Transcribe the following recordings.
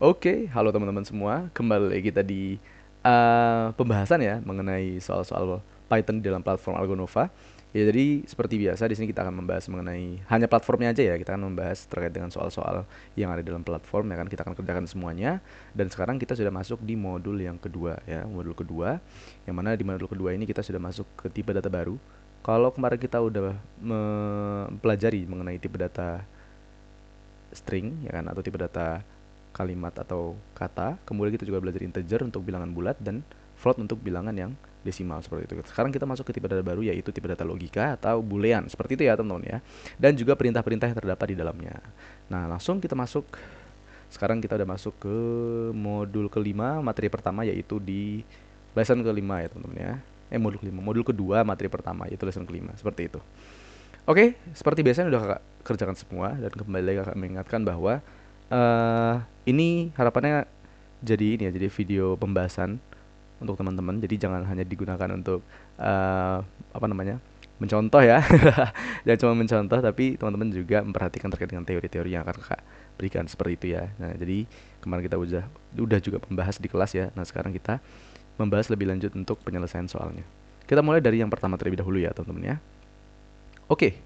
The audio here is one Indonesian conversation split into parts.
Oke, halo teman-teman semua. Kembali lagi kita di pembahasan ya mengenai soal-soal Python di dalam platform AlgoNova. Ya, jadi seperti biasa di sini kita akan membahas mengenai hanya platformnya aja ya. Kita akan membahas terkait dengan soal-soal yang ada dalam platform ya kan. Kita akan kerjakan semuanya. Dan sekarang kita sudah masuk di modul yang kedua ya, modul kedua. Yang mana di modul kedua ini kita sudah masuk ke tipe data baru. Kalau kemarin kita udah mempelajari mengenai tipe data string ya kan, atau tipe data kalimat atau kata. Kemudian kita juga belajar integer untuk bilangan bulat dan float untuk bilangan yang desimal seperti itu. Sekarang kita masuk ke tipe data baru, yaitu tipe data logika atau boolean. Seperti itu ya teman-teman ya. Dan juga perintah-perintah yang terdapat di dalamnya. Nah, langsung kita masuk. Sekarang kita udah masuk ke modul kelima, materi pertama, yaitu di lesson kelima ya teman-teman ya. Modul kelima, modul kedua, materi pertama, yaitu lesson kelima. Seperti itu. Oke, seperti biasanya udah kakak kerjakan semua, dan kembali lagi kakak mengingatkan bahwa ini harapannya jadi ini ya, jadi video pembahasan untuk teman-teman. Jadi jangan hanya digunakan untuk apa namanya, mencontoh ya. Jangan cuma mencontoh, tapi teman-teman juga memperhatikan terkait dengan teori-teori yang akan kakak berikan seperti itu ya. Nah, jadi kemarin kita udah juga membahas di kelas ya. Nah, sekarang kita membahas lebih lanjut untuk penyelesaian soalnya. Kita mulai dari yang pertama terlebih dahulu ya teman-teman ya. Oke,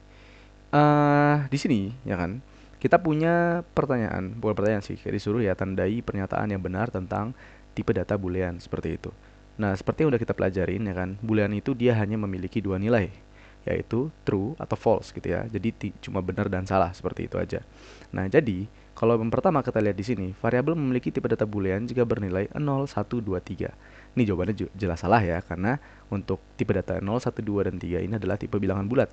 di sini ya kan, kita punya pertanyaan, bukan pertanyaan sih, kayak disuruh ya tandai pernyataan yang benar tentang tipe data boolean seperti itu. Nah, seperti yang udah kita pelajarin ya kan, boolean itu dia hanya memiliki dua nilai, yaitu true atau false gitu ya. Jadi cuma benar dan salah seperti itu aja. Nah, jadi kalau yang pertama kita lihat di sini, variabel memiliki tipe data boolean jika bernilai 0, 1, 2, 3. Ini jawabannya jelas salah ya, karena untuk tipe data 0, 1, 2, dan 3 ini adalah tipe bilangan bulat,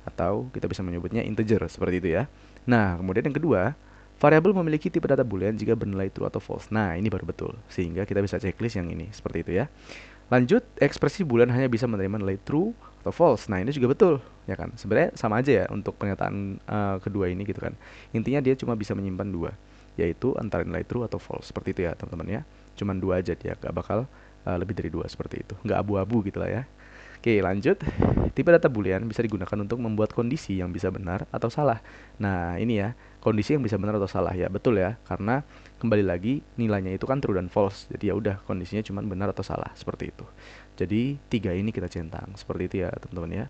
atau kita bisa menyebutnya integer seperti itu ya. Nah, kemudian yang kedua, variabel memiliki tipe data boolean jika bernilai true atau false. Nah, ini baru betul. Sehingga kita bisa checklist yang ini seperti itu ya. Lanjut, ekspresi boolean hanya bisa menerima nilai true atau false. Nah, ini juga betul, ya kan? Sebenarnya sama aja ya untuk pernyataan kedua ini gitu kan. Intinya dia cuma bisa menyimpan dua, yaitu antara nilai true atau false. Seperti itu ya, teman-teman ya. Cuman dua aja dia, gak bakal lebih dari dua seperti itu. Nggak abu-abu gitu lah ya. Oke, lanjut. Tipe data boolean bisa digunakan untuk membuat kondisi yang bisa benar atau salah. Nah, ini ya, kondisi yang bisa benar atau salah ya, betul ya, karena kembali lagi nilainya itu kan true dan false. Jadi ya udah, kondisinya cuma benar atau salah seperti itu. Jadi tiga ini kita centang seperti itu ya, teman-teman ya.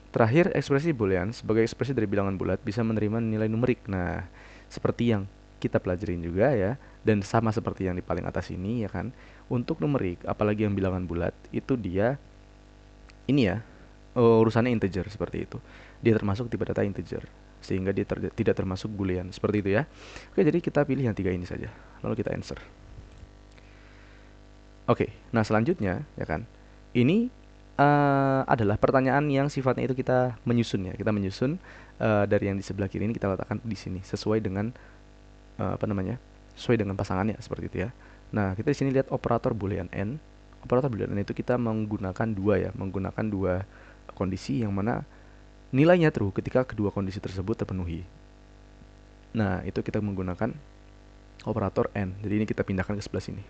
Terakhir, ekspresi boolean sebagai ekspresi dari bilangan bulat bisa menerima nilai numerik. Nah, seperti yang kita pelajarin juga ya, dan sama seperti yang di paling atas ini ya kan. Untuk numerik, apalagi yang bilangan bulat, itu dia ini ya, urusannya integer seperti itu. Dia termasuk tipe data integer, sehingga dia tidak termasuk boolean seperti itu ya. Oke, jadi kita pilih yang tiga ini saja, lalu kita answer. Oke, nah selanjutnya ya kan, ini adalah pertanyaan yang sifatnya itu kita menyusun ya. Kita menyusun dari yang di sebelah kiri ini kita letakkan di sini sesuai dengan apa namanya, sesuai dengan pasangannya seperti itu ya. Nah, kita di sini lihat operator boolean n. Operator boolean n itu kita menggunakan dua ya, menggunakan dua kondisi yang mana nilainya true ketika kedua kondisi tersebut terpenuhi. Nah, itu kita menggunakan operator n. Jadi ini kita pindahkan ke sebelah sini.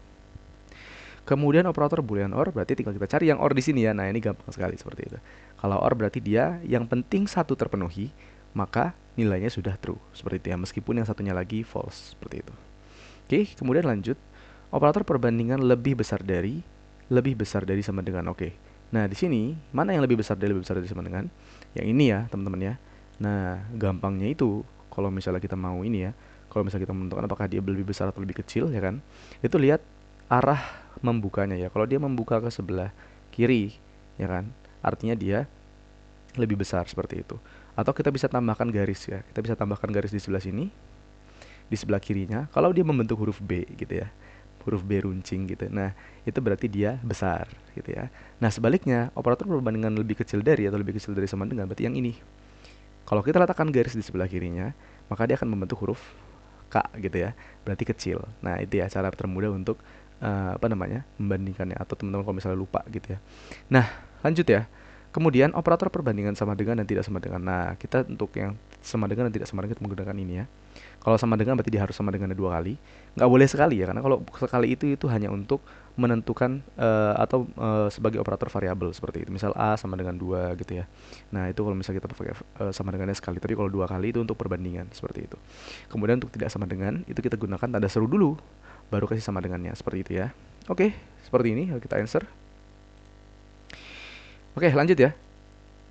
Kemudian operator boolean or berarti tinggal kita cari yang or di sini ya. Nah, ini gampang sekali seperti itu. Kalau or berarti dia yang penting satu terpenuhi, maka nilainya sudah true seperti itu ya, meskipun yang satunya lagi false seperti itu. Oke, kemudian lanjut. Operator perbandingan lebih besar dari sama dengan. Oke. Nah, di sini mana yang lebih besar dari sama dengan? Yang ini ya, teman-teman ya. Nah, gampangnya itu kalau misalnya kita mau ini ya, kalau misalnya kita menentukan apakah dia lebih besar atau lebih kecil ya kan, itu lihat arah membukanya ya. Kalau dia membuka ke sebelah kiri ya kan, artinya dia lebih besar seperti itu. Atau kita bisa tambahkan garis ya. Kita bisa tambahkan garis di sebelah sini, di sebelah kirinya. Kalau dia membentuk huruf B gitu ya, huruf B runcing gitu. Nah, itu berarti dia besar gitu ya. Nah, sebaliknya, operator perbandingan lebih kecil dari atau lebih kecil dari sama dengan berarti yang ini. Kalau kita letakkan garis di sebelah kirinya, maka dia akan membentuk huruf K gitu ya. Berarti kecil. Nah, itu ya cara termudah untuk apa namanya, membandingkannya, atau teman-teman kalau misalnya lupa gitu ya. Nah, lanjut ya. Kemudian operator perbandingan sama dengan dan tidak sama dengan. Nah, kita untuk yang sama dengan dan tidak sama dengan kita menggunakan ini ya. Kalau sama dengan berarti dia harus sama dengannya dua kali. Nggak boleh sekali ya, karena kalau sekali itu hanya untuk menentukan atau sebagai operator variabel seperti itu. Misal A sama dengan 2 gitu ya. Nah, itu kalau misalnya kita pakai sama dengannya sekali, tapi kalau dua kali itu untuk perbandingan seperti itu. Kemudian untuk tidak sama dengan itu kita gunakan tanda seru dulu. baru kasih sama dengannya, seperti itu ya. Oke, seperti ini kita answer. Oke, lanjut ya.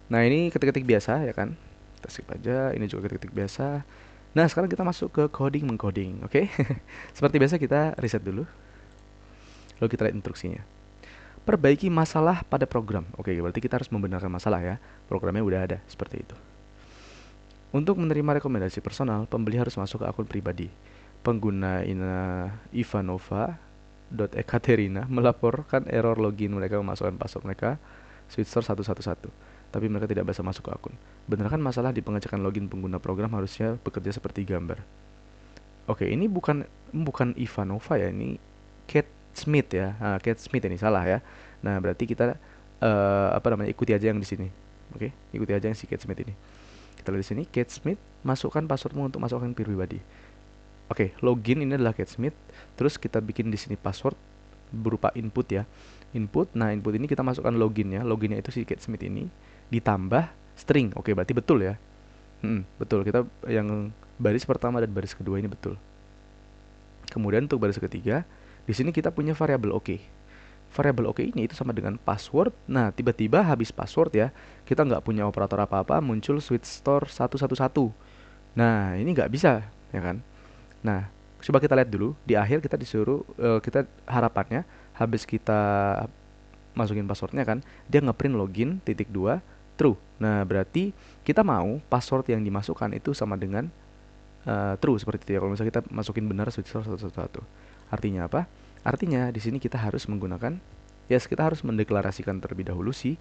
Nah, ini ketik-ketik biasa ya kan. Kita skip aja, ini juga ketik-ketik biasa. Nah, sekarang kita masuk ke coding mengcoding, oke? Seperti biasa kita riset dulu, lalu kita lihat instruksinya. Perbaiki masalah pada program. Oke, berarti kita harus membenarkan masalah ya. Programnya udah ada, seperti itu. Untuk menerima rekomendasi personal, pembeli harus masuk ke akun pribadi. Pengguna Ivanova.ekaterina melaporkan error login mereka memasukkan password mereka SweetStore 111, tapi mereka tidak bisa masuk ke akun. Benarkan masalah di pengecekan login pengguna program harusnya bekerja seperti gambar. Oke, ini bukan Ivanova ya, ini Kate Smith ya. Nah, Kate Smith ini salah ya. Nah, berarti kita ikuti aja yang di sini. Oke, ikuti aja yang si Kate Smith ini. Kita lihat di sini, Kate Smith, masukkan passwordmu untuk masukkan pribadi. Oke, login ini adalah Kate Smith. Terus kita bikin di sini password berupa input ya. Input. Nah, input ini kita masukkan loginnya. Loginnya itu si Kate Smith ini ditambah string. Oke, berarti betul ya. Betul. Kita yang baris pertama dan baris kedua ini betul. Kemudian untuk baris ketiga, di sini kita punya variabel oke. Variabel oke ini itu sama dengan password. Nah, tiba-tiba habis password ya, kita nggak punya operator apa-apa, muncul SweetStore 111. Nah, ini nggak bisa, ya kan? Nah, coba kita lihat dulu. Di akhir kita disuruh, kita harapannya habis kita masukin passwordnya kan, dia ngeprint login titik 2 true. Nah, berarti kita mau password yang dimasukkan itu sama dengan true seperti itu ya. Kalau misalnya kita masukin benar SweetStore 111. Artinya apa? Artinya di sini kita harus menggunakan, yes, kita harus mendeklarasikan terlebih dahulu si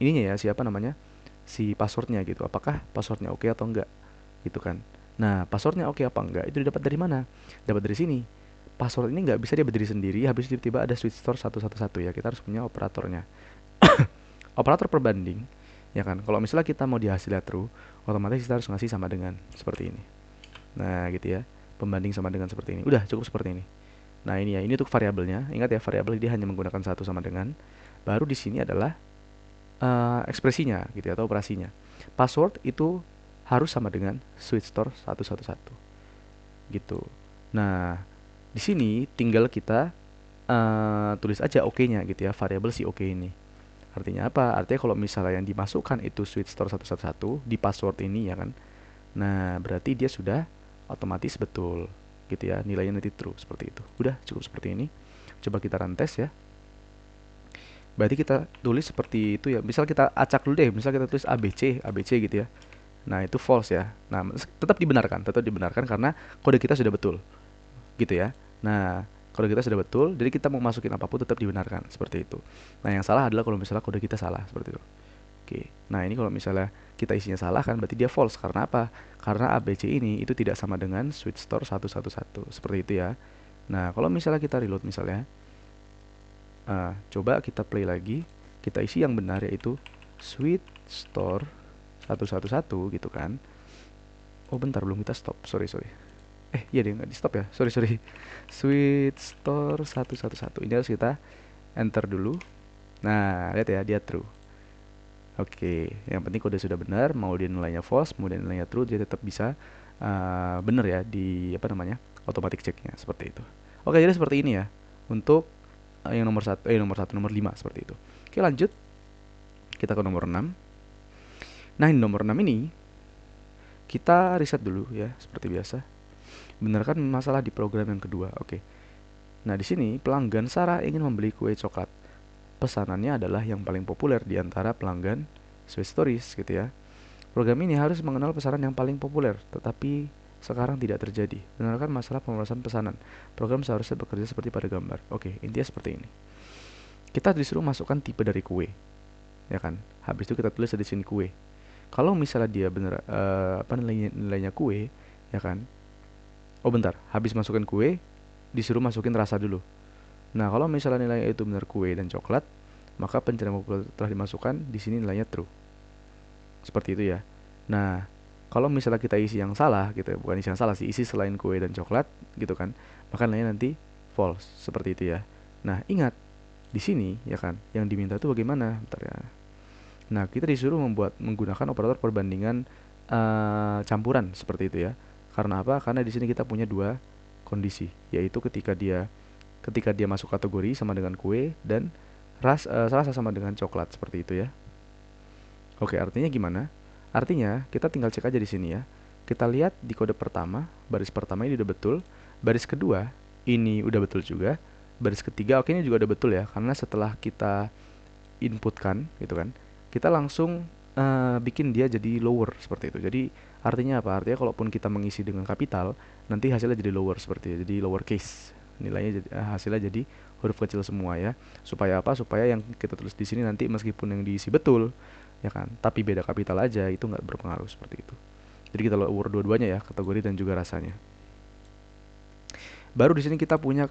ininya ya, siapa namanya? Si passwordnya gitu. Apakah passwordnya oke atau enggak? Gitu kan. Nah, passwordnya oke apa enggak? Itu didapat dari mana? Dapat dari sini. Password ini nggak bisa dia berdiri sendiri, habis tiba-tiba ada SweetStore 111 ya. Kita harus punya operatornya. Operator perbanding, ya kan? Kalau misalnya kita mau dihasilnya true, otomatis kita harus ngasih sama dengan seperti ini. Nah, gitu ya. Pembanding sama dengan seperti ini. Udah cukup seperti ini. Nah, ini ya, ini untuk variabelnya. Ingat ya, variabel dia hanya menggunakan satu sama dengan. Baru di sini adalah ekspresinya gitu ya, atau operasinya. Password itu harus sama dengan SweetStore 111 gitu. Nah, di sini tinggal kita tulis aja oke-nya gitu ya, variabel si oke ini. Artinya apa? Artinya kalau misalnya yang dimasukkan itu SweetStore 111 di password ini ya kan. Nah, berarti dia sudah otomatis betul gitu ya, nilainya nanti true seperti itu. Udah cukup seperti ini. Coba kita run test ya. Berarti kita tulis seperti itu ya. Misal kita acak dulu deh, misal kita tulis ABC, ABC gitu ya. Nah, itu false ya. Nah, tetap dibenarkan karena kode kita sudah betul. Gitu ya. Nah, kode kita sudah betul, jadi kita mau masukin apapun tetap dibenarkan seperti itu. Nah, yang salah adalah kalau misalnya kode kita salah seperti itu. Oke. Nah, ini kalau misalnya kita isinya salah kan berarti dia false. Karena apa? Karena ABC ini itu tidak sama dengan SweetStore 111. Seperti itu ya. Nah, kalau misalnya kita reload misalnya, coba kita play lagi, kita isi yang benar yaitu SweetStore 111 gitu kan. Oh, bentar, belum kita stop. Sorry. Iya deh, nggak di stop ya. Sorry. SweetStore 111. Ini harus kita enter dulu. Nah, lihat ya, dia true. Oke, yang penting kode sudah benar, mau dia nilainya false, mau dia nilainya true, dia tetap bisa benar ya di apa namanya, automatic checknya seperti itu. Oke, jadi seperti ini ya untuk yang nomor 5 seperti itu. Oke, lanjut kita ke nomor 6. Nah, ini nomor 6 ini kita riset dulu ya seperti biasa. Benarkan masalah di program yang kedua. Oke. Nah, di sini pelanggan Sarah ingin membeli kue coklat. Pesanannya adalah yang paling populer di antara pelanggan Sweet Stories gitu ya. Program ini harus mengenal pesanan yang paling populer, tetapi sekarang tidak terjadi. Benarkan masalah pemrosesan pesanan. Program seharusnya bekerja seperti pada gambar. Oke, intinya seperti ini. Kita disuruh masukkan tipe dari kue, ya kan? Habis itu kita tulis di sini kue. Kalau misalnya dia bener nilainya kue, ya kan? Oh bentar, habis masukkan kue, disuruh masukin rasa dulu. Nah, kalau misalnya nilainya itu benar kue dan coklat, maka pencarian populer telah dimasukkan, di sini nilainya true. Seperti itu ya. Nah, kalau misalnya kita isi yang salah gitu, bukan isi yang salah sih, isi selain kue dan coklat gitu kan, maka nilainya nanti false. Seperti itu ya. Nah, ingat di sini ya kan, yang diminta itu bagaimana? Bentar ya. Nah, kita disuruh menggunakan operator perbandingan campuran seperti itu ya. Karena apa? Karena di sini kita punya dua kondisi, yaitu ketika dia masuk kategori sama dengan kue dan rasa sama dengan coklat seperti itu ya. Oke, artinya gimana? Artinya kita tinggal cek aja di sini ya. Kita lihat di kode pertama, baris pertama ini udah betul, baris kedua ini udah betul juga, baris ketiga oke ini juga udah betul ya, karena setelah kita inputkan gitu kan, kita langsung bikin dia jadi lower seperti itu. Jadi artinya apa? Artinya kalaupun kita mengisi dengan kapital, nanti hasilnya jadi lower seperti itu, jadi lower case. Nilainya jadi, hasilnya jadi huruf kecil semua ya. Supaya apa? Supaya yang kita tulis di sini nanti meskipun yang diisi betul, ya kan, tapi beda kapital aja itu nggak berpengaruh seperti itu. Jadi kita lower dua-duanya ya, kategori dan juga rasanya. Baru di sini kita punya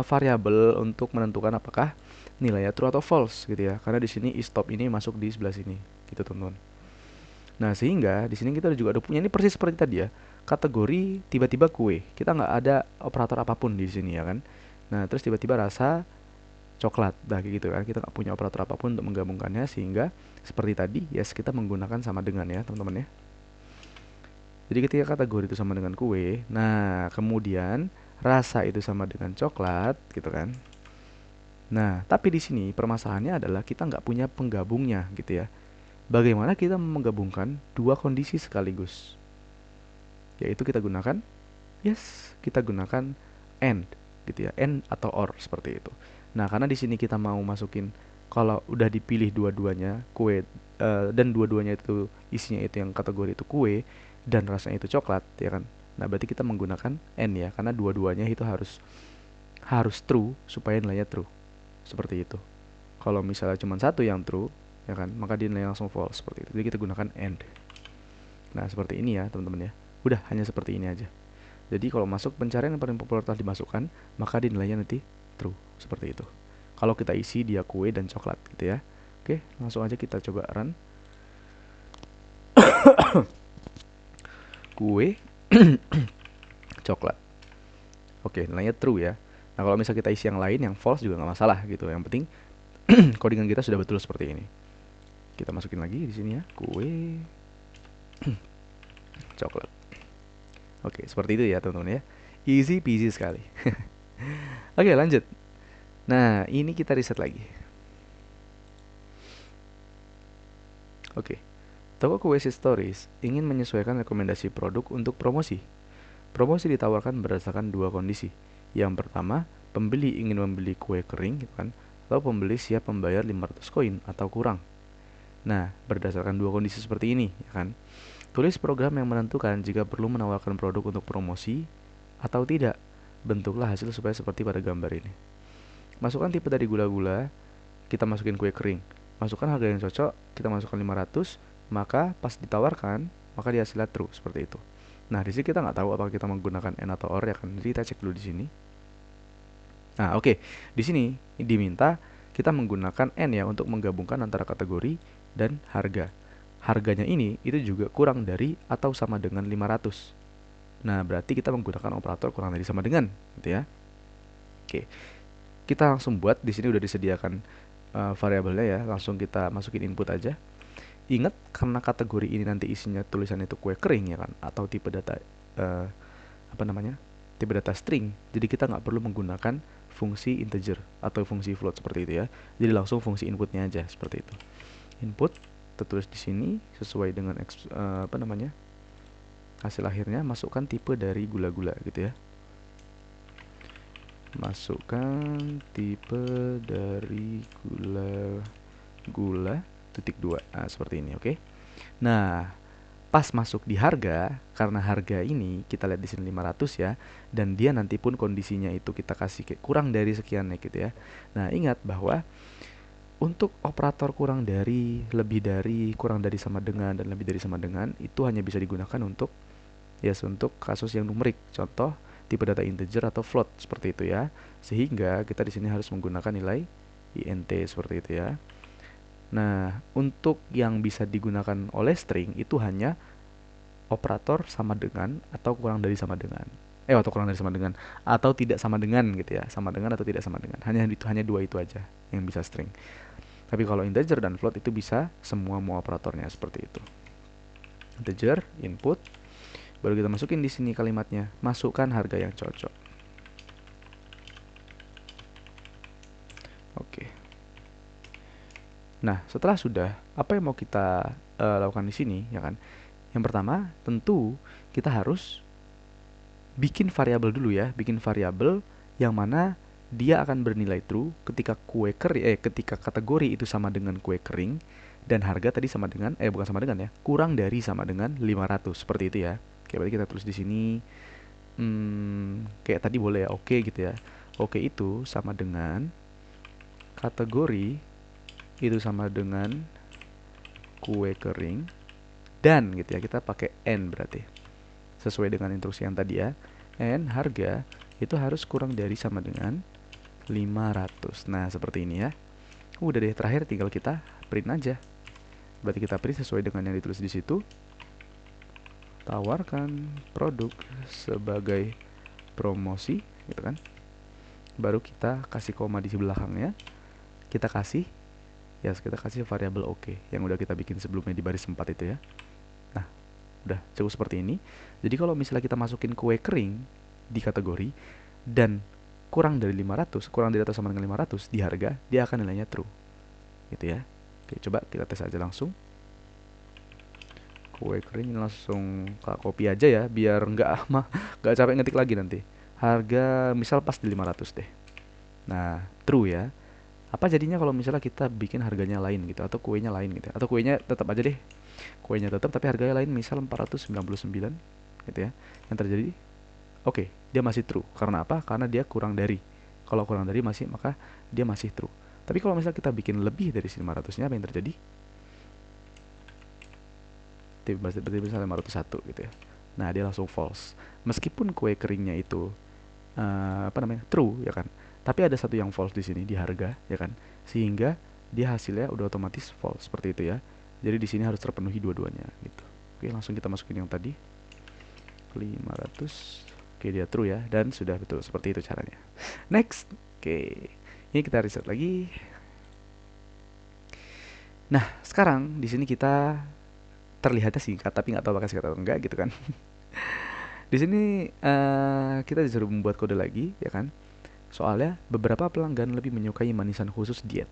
variabel untuk menentukan apakah nilainya true atau false gitu ya. Karena di sini stop ini masuk di sebelah sini, gitu teman-teman. Nah, sehingga di sini kita juga ada punya ini persis seperti tadi ya. Kategori tiba-tiba kue. Kita nggak ada operator apapun di sini ya kan. Nah, terus tiba-tiba rasa coklat. Nah, kayak gitu kan. Kita nggak punya operator apapun untuk menggabungkannya sehingga seperti tadi, yes kita menggunakan sama dengan ya, teman-teman ya. Jadi ketika kategori itu sama dengan kue, nah kemudian rasa itu sama dengan coklat, gitu kan. Nah, tapi di sini permasalahannya adalah kita nggak punya penggabungnya, gitu ya. Bagaimana kita menggabungkan dua kondisi sekaligus? Yaitu kita gunakan, kita gunakan AND, gitu ya, AND atau OR seperti itu. Nah, karena di sini kita mau masukin kalau udah dipilih dua-duanya kue dan dua-duanya itu isinya itu yang kategori itu kue dan rasanya itu coklat, ya kan? Nah, berarti kita menggunakan AND ya, karena dua-duanya itu harus true supaya nilainya true. Seperti itu. Kalau misalnya cuma satu yang true, ya kan, maka dia nilai langsung false seperti itu. Jadi kita gunakan AND. Nah, seperti ini ya, teman-teman ya. Udah hanya seperti ini aja. Jadi kalau masuk pencarian yang paling populer telah dimasukkan, maka dinilainya nanti true seperti itu. Kalau kita isi dia kue dan coklat gitu ya. Oke, langsung aja kita coba run. Kue coklat. Oke, nilainya true ya. Nah, kalau misalnya kita isi yang lain yang false juga nggak masalah gitu. Yang penting codingan kita sudah betul seperti ini. Kita masukin lagi di sini ya, kue coklat. Oke, seperti itu ya teman-teman ya. Easy peasy sekali. Oke, lanjut. Nah, ini kita riset lagi. Oke. Toko kue Stories ingin menyesuaikan rekomendasi produk untuk promosi. Promosi ditawarkan berdasarkan dua kondisi. Yang pertama, pembeli ingin membeli kue kering gitu kan, atau pembeli siap membayar 500 koin atau kurang. Nah, berdasarkan dua kondisi seperti ini, ya kan? Tulis program yang menentukan jika perlu menawarkan produk untuk promosi atau tidak. Bentuklah hasil supaya seperti pada gambar ini. Masukkan tipe dari gula-gula, kita masukin kue kering. Masukkan harga yang cocok, kita masukkan 500, maka pas ditawarkan, maka dia hasilnya true seperti itu. Nah, di sini kita nggak tahu apakah kita menggunakan AND atau OR ya kan. Jadi kita cek dulu di sini. Nah, oke. Di sini diminta kita menggunakan AND ya untuk menggabungkan antara kategori dan harga. Harganya ini itu juga kurang dari atau sama dengan 500. Nah, berarti kita menggunakan operator kurang dari sama dengan, gitu ya. Oke. Kita langsung buat, di sini udah disediakan variabelnya ya, langsung kita masukin input aja. Ingat karena kategori ini nanti isinya tulisan itu kue kering ya kan, atau tipe data tipe data string, jadi kita nggak perlu menggunakan fungsi integer atau fungsi float seperti itu ya. Jadi langsung fungsi inputnya aja seperti itu. Input tertulis di sini sesuai dengan hasil akhirnya, masukkan tipe dari gula-gula gitu ya. Masukkan tipe dari gula titik 2. Nah, seperti ini, oke. Nah, pas masuk di harga, karena harga ini kita lihat di sini 500 ya, dan dia nanti pun kondisinya itu kita kasih kayak kurang dari sekian ya gitu ya. Nah, ingat bahwa untuk operator kurang dari, lebih dari, kurang dari sama dengan, dan lebih dari sama dengan itu hanya bisa digunakan untuk untuk kasus yang numerik. Contoh tipe data integer atau float seperti itu ya. Sehingga kita di sini harus menggunakan nilai int seperti itu ya. Nah, untuk yang bisa digunakan oleh string itu hanya operator sama dengan atau kurang dari sama dengan. Atau kurang dari sama dengan atau tidak sama dengan gitu ya. Sama dengan atau tidak sama dengan. Hanya dua itu aja yang bisa string. Tapi kalau integer dan float itu bisa semua operatornya seperti itu. Integer input, baru kita masukin di sini kalimatnya, masukkan harga yang cocok. Nah, setelah sudah, apa yang mau kita lakukan di sini, ya kan? Yang pertama, tentu kita harus bikin variabel dulu ya, bikin variabel yang mana dia akan bernilai true ketika ketika kategori itu sama dengan kue kering dan harga tadi sama dengan bukan sama dengan ya, kurang dari sama dengan 500 seperti itu ya. Oke, berarti kita tulis di sini kayak tadi boleh ya, oke gitu ya. Oke itu sama dengan kategori itu sama dengan kue kering dan gitu ya, kita pakai n berarti sesuai dengan instruksi yang tadi ya. And harga itu harus kurang dari sama dengan 500. Nah, seperti ini ya. Udah deh, terakhir tinggal kita print aja. Berarti kita print sesuai dengan yang ditulis di situ. Tawarkan produk sebagai promosi, gitu kan. Baru kita kasih koma di belakangnya. Kita kasih variabel oke yang udah kita bikin sebelumnya di baris 4 itu ya. Nah, udah cukup seperti ini. Jadi kalau misalnya kita masukin kue kering di kategori dan kurang dari 500, kurang dari atau sama dengan 500 di harga, dia akan nilainya true. Gitu ya. Oke, coba kita tes aja langsung. Kue kering langsung copy aja ya, biar nggak capek ngetik lagi nanti. Harga misal pas di 500 deh. Nah, true ya. Apa jadinya kalau misalnya kita bikin harganya lain gitu, atau kuenya lain gitu, atau kuenya tetap aja deh, kuenya tetap tapi harganya lain, misal 499 gitu ya. Yang terjadi oke, dia masih true. Karena apa? Karena dia kurang dari. Kalau kurang dari maka dia masih true. Tapi kalau misalnya kita bikin lebih dari 500-nya, apa yang terjadi? Berarti misalnya 501 gitu ya. Nah, dia langsung false. Meskipun kue keringnya itu true ya kan. Tapi ada satu yang false di sini di harga ya kan. Sehingga dia hasilnya udah otomatis false seperti itu ya. Jadi di sini harus terpenuhi dua-duanya gitu. Oke, langsung kita masukin yang tadi. 500. Oke, dia true ya dan sudah betul seperti itu caranya. Next. Oke. Ini kita reset lagi. Nah, sekarang di sini kita terlihatnya singkat tapi nggak tahu apakah singkat atau enggak gitu kan. Di sini kita disuruh membuat kode lagi ya kan. Soalnya beberapa pelanggan lebih menyukai manisan khusus diet.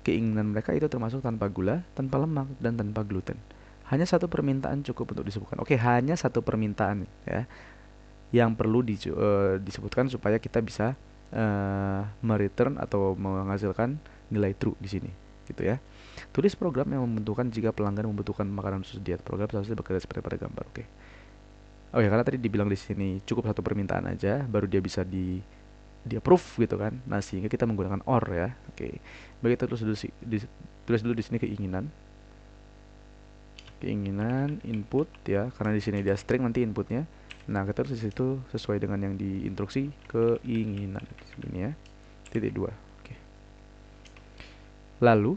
Keinginan mereka itu termasuk tanpa gula, tanpa lemak, dan tanpa gluten. Hanya satu permintaan cukup untuk disebutkan. Oke, hanya satu permintaan ya yang perlu disebutkan supaya kita bisa mereturn atau menghasilkan nilai true di sini, gitu ya. Tulis program yang membentukkan jika pelanggan membutuhkan makanan khusus diet. Program seharusnya bekerja seperti pada gambar. Oke. Oh ya, karena tadi dibilang di sini cukup satu permintaan aja, baru dia bisa di approve gitu kan. Nah, sehingga kita menggunakan or ya. Oke. Begitu tulis dulu di sini keinginan input ya, karena di sini dia string nanti inputnya. Nah, kita tulis di situ sesuai dengan yang diinstruksi keinginan ini ya. Titik 2. Oke. Lalu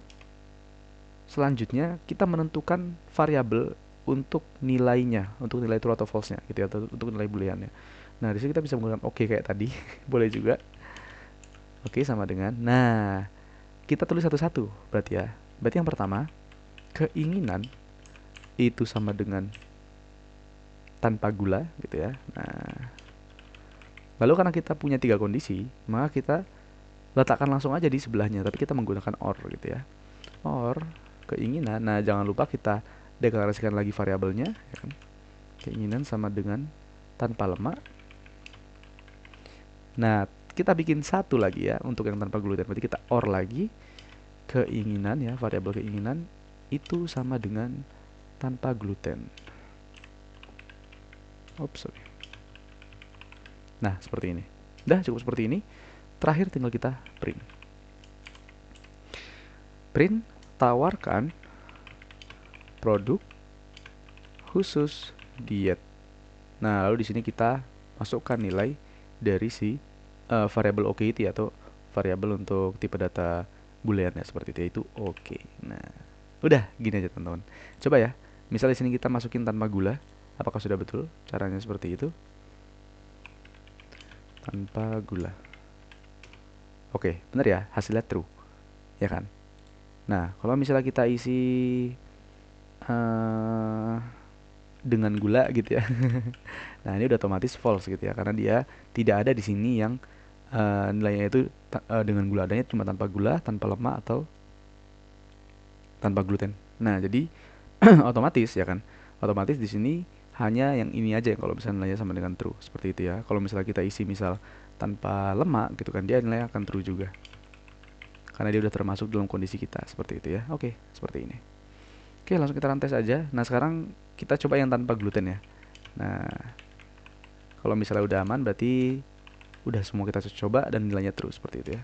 selanjutnya kita menentukan variabel untuk nilainya, untuk nilai true atau false-nya gitu ya, atau untuk nilai booleannya. Nah, di sini kita bisa menggunakan oke kayak tadi. Boleh juga. Oke, sama dengan. Nah, kita tulis satu-satu berarti ya. Berarti yang pertama, keinginan itu sama dengan tanpa gula gitu ya. Nah, lalu karena kita punya 3 kondisi, maka kita letakkan langsung aja di sebelahnya, tapi kita menggunakan or gitu ya. Or keinginan. Nah, jangan lupa kita deklarasikan lagi variabelnya ya kan. Keinginan sama dengan tanpa lemak. Nah, kita bikin satu lagi ya untuk yang tanpa gluten. Berarti kita or lagi keinginan ya, variabel keinginan itu sama dengan tanpa gluten. Oops, sorry. Nah, seperti ini. Udah cukup seperti ini. Terakhir tinggal kita print. Print tawarkan produk khusus diet. Nah, lalu di sini kita masukkan nilai dari si variabel oke itu atau variabel untuk tipe data boolean ya seperti itu, yaitu oke. Nah, udah gini aja teman-teman. Coba ya. Misal di sini kita masukin tanpa gula, apakah sudah betul caranya seperti itu? Tanpa gula. Oke, benar ya, hasilnya true. Ya kan? Nah, kalau misalnya kita isi dengan gula gitu ya. Nah, ini udah otomatis false gitu ya, karena dia tidak ada di sini yang nilainya itu dengan gula, adanya cuma tanpa gula, tanpa lemak atau tanpa gluten. Nah, jadi otomatis ya kan. Otomatis di sini hanya yang ini aja yang kalau misalnya nilainya sama dengan true, seperti itu ya. Kalau misalnya kita isi misal tanpa lemak gitu kan, dia nilainya akan true juga. Karena dia udah termasuk dalam kondisi kita, seperti itu ya. Oke, seperti ini. Oke, langsung kita run tes aja. Nah, sekarang kita coba yang tanpa gluten ya. Nah, kalau misalnya udah aman berarti udah semua kita coba dan nilainya true seperti itu ya.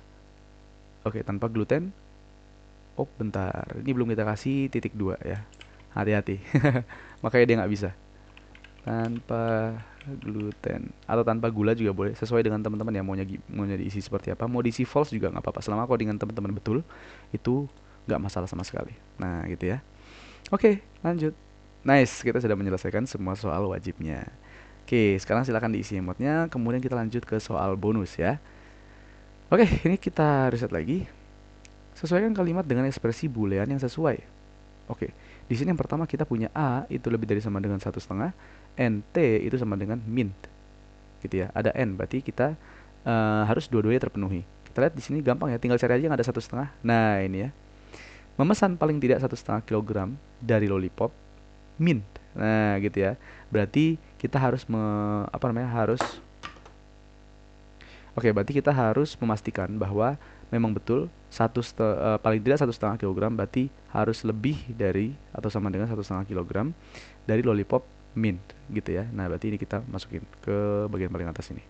Oke, tanpa gluten. Oh, bentar. Ini belum kita kasih titik 2 ya. Hati-hati. Makanya dia nggak bisa. Tanpa gluten atau tanpa gula juga boleh, sesuai dengan teman-teman ya, maunya diisi seperti apa. Mau diisi false juga nggak apa-apa, selama kok dengan teman-teman betul, itu nggak masalah sama sekali. Nah, gitu ya. Oke, lanjut. Nice, kita sudah menyelesaikan semua soal wajibnya. Oke, sekarang silakan diisi emotnya, kemudian kita lanjut ke soal bonus ya. Oke, ini kita riset lagi. Sesuaikan kalimat dengan ekspresi boolean yang sesuai. Oke, di sini yang pertama kita punya A itu lebih dari sama dengan 1,5, NT itu sama dengan mint, gitu ya. Ada N, berarti kita harus dua-duanya terpenuhi. Kita lihat di sini gampang ya, tinggal cari aja yang ada 1,5. Nah, ini ya. Memesan paling tidak 1,5 kilogram dari lollipop mint. Nah, gitu ya. Berarti kita harus berarti kita harus memastikan bahwa memang betul paling tidak 1,5 kilogram, berarti harus lebih dari atau sama dengan 1,5 kilogram dari lollipop mint, gitu ya. Nah, berarti ini kita masukin ke bagian paling atas ini.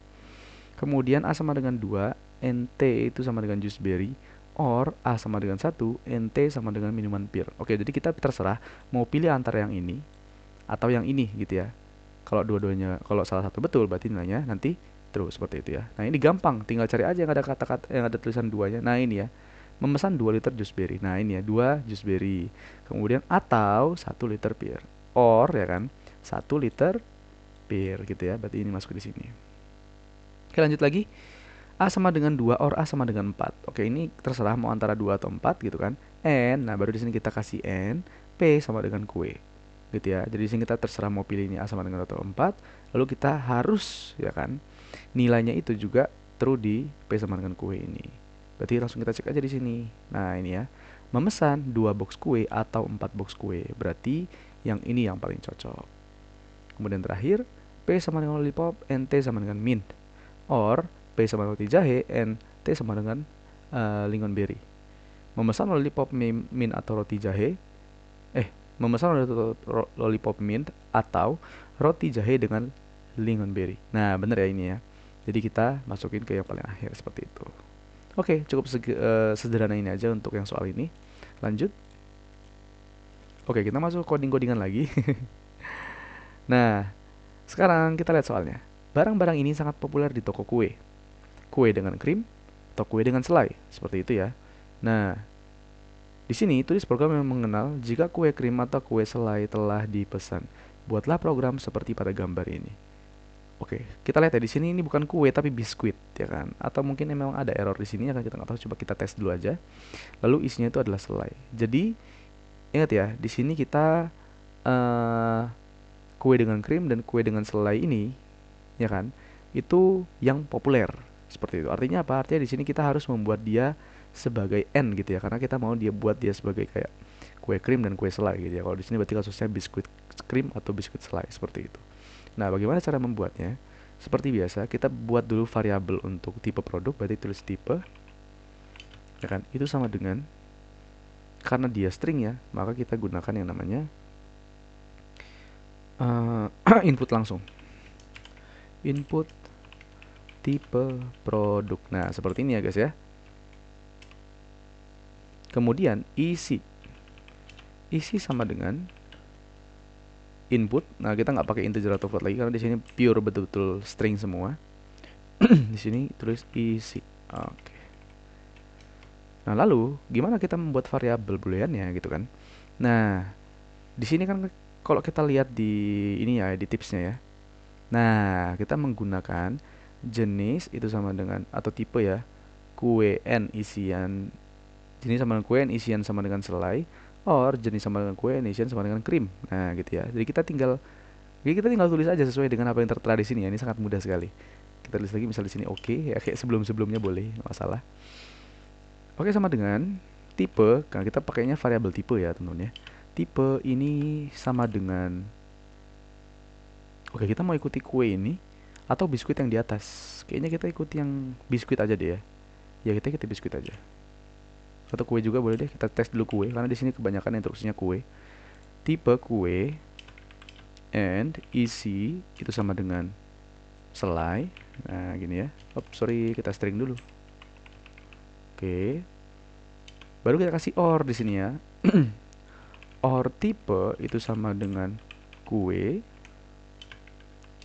Kemudian A sama dengan 2, NT itu sama dengan juice berry, or A sama dengan 1, NT sama dengan minuman pir. Oke, jadi kita terserah mau pilih antara yang ini atau yang ini, gitu ya. Kalau dua-duanya, kalau salah satu betul berarti nilainya nanti true, seperti itu ya. Nah, ini gampang, tinggal cari aja yang ada kata-kata yang ada tulisan duanya. Nah, ini ya. Memesan 2 liter jus berry. Nah, ini ya, 2 jus berry. Kemudian atau 1 liter pir. Or ya kan, 1 liter pir gitu ya. Berarti ini masuk di sini. Oke, lanjut lagi. A sama dengan 2 or A sama dengan 4. Oke, ini terserah mau antara 2 atau 4 gitu kan. N, nah baru di sini kita kasih N, P sama dengan kue. Gitu ya. Jadi di sini kita terserah mau pilih ini A sama dengan 2 atau 4. Lalu kita harus ya kan, nilainya itu juga true di P sama dengan kue ini. Berarti langsung kita cek aja di sini. Nah, ini ya. Memesan 2 box kue atau 4 box kue. Berarti yang ini yang paling cocok. Kemudian terakhir, P sama dengan lollipop, NT sama dengan mint. Or P sama roti jahe, NT sama dengan lingonberry. Memesan lollipop mint atau roti jahe, memesan lollipop mint atau roti jahe dengan lingonberry. Nah, bener ya ini ya. Jadi kita masukin ke yang paling akhir seperti itu. Oke, cukup sederhana ini aja untuk yang soal ini. Lanjut. Oke, kita masuk coding-codingan lagi. Nah, sekarang kita lihat soalnya. Barang-barang ini sangat populer di toko kue. Kue dengan krim atau kue dengan selai, seperti itu ya. Nah, di sini tulis program yang mengenal jika kue krim atau kue selai telah dipesan. Buatlah program seperti pada gambar ini. Oke, kita lihat ya di sini ini bukan kue tapi biskuit ya kan? Atau mungkin memang ada error di sini ya kan, kita nggak tahu. Coba kita tes dulu aja. Lalu isinya itu adalah selai. Jadi ingat ya, di sini kita kue dengan krim dan kue dengan selai ini ya kan? Itu yang populer seperti itu. Artinya apa? Artinya di sini kita harus membuat dia sebagai N gitu ya, karena kita mau buat dia sebagai kayak kue krim dan kue selai gitu ya. Kalau di sini berarti kasusnya biskuit krim atau biskuit selai seperti itu. Nah, bagaimana cara membuatnya? Seperti biasa, kita buat dulu variabel untuk tipe produk, berarti tulis tipe. Ya kan? Itu sama dengan, karena dia string ya, maka kita gunakan yang namanya input langsung. Input tipe produk. Nah, seperti ini ya guys ya. Kemudian isi. Isi sama dengan input. Nah, kita nggak pakai integer atau float lagi karena di sini pure betul-betul string semua. Di sini tulis isi. Oke. Nah, lalu gimana kita membuat variabel booleannya gitu kan? Nah, di sini kan kalau kita lihat di ini ya, di tipsnya ya. Nah, kita menggunakan jenis itu sama dengan atau tipe ya, kue n isian, jenis sama dengan kue n isian sama dengan selai, or jenis sama dengan kue n isian sama dengan krim. Nah, gitu ya. Jadi kita tinggal tulis aja sesuai dengan apa yang tertera di sini ya. Ini sangat mudah sekali. Kita tulis lagi misal di sini oke, ya kayak sebelum-sebelumnya boleh, nggak masalah. Oke, sama dengan tipe, karena kita pakainya variabel tipe ya teman-teman ya. Tipe ini sama dengan, oke kita mau ikuti kue ini atau biskuit yang di atas. Kayaknya kita ikuti yang biskuit aja deh ya. Ya kita ikuti biskuit aja. Atau kue juga boleh deh, kita tes dulu kue karena di sini kebanyakan instruksinya kue. Tipe kue and isi itu sama dengan selai. Nah gini ya. Sorry, kita string dulu. Oke. Baru kita kasih or di sini ya. Or tipe itu sama dengan kue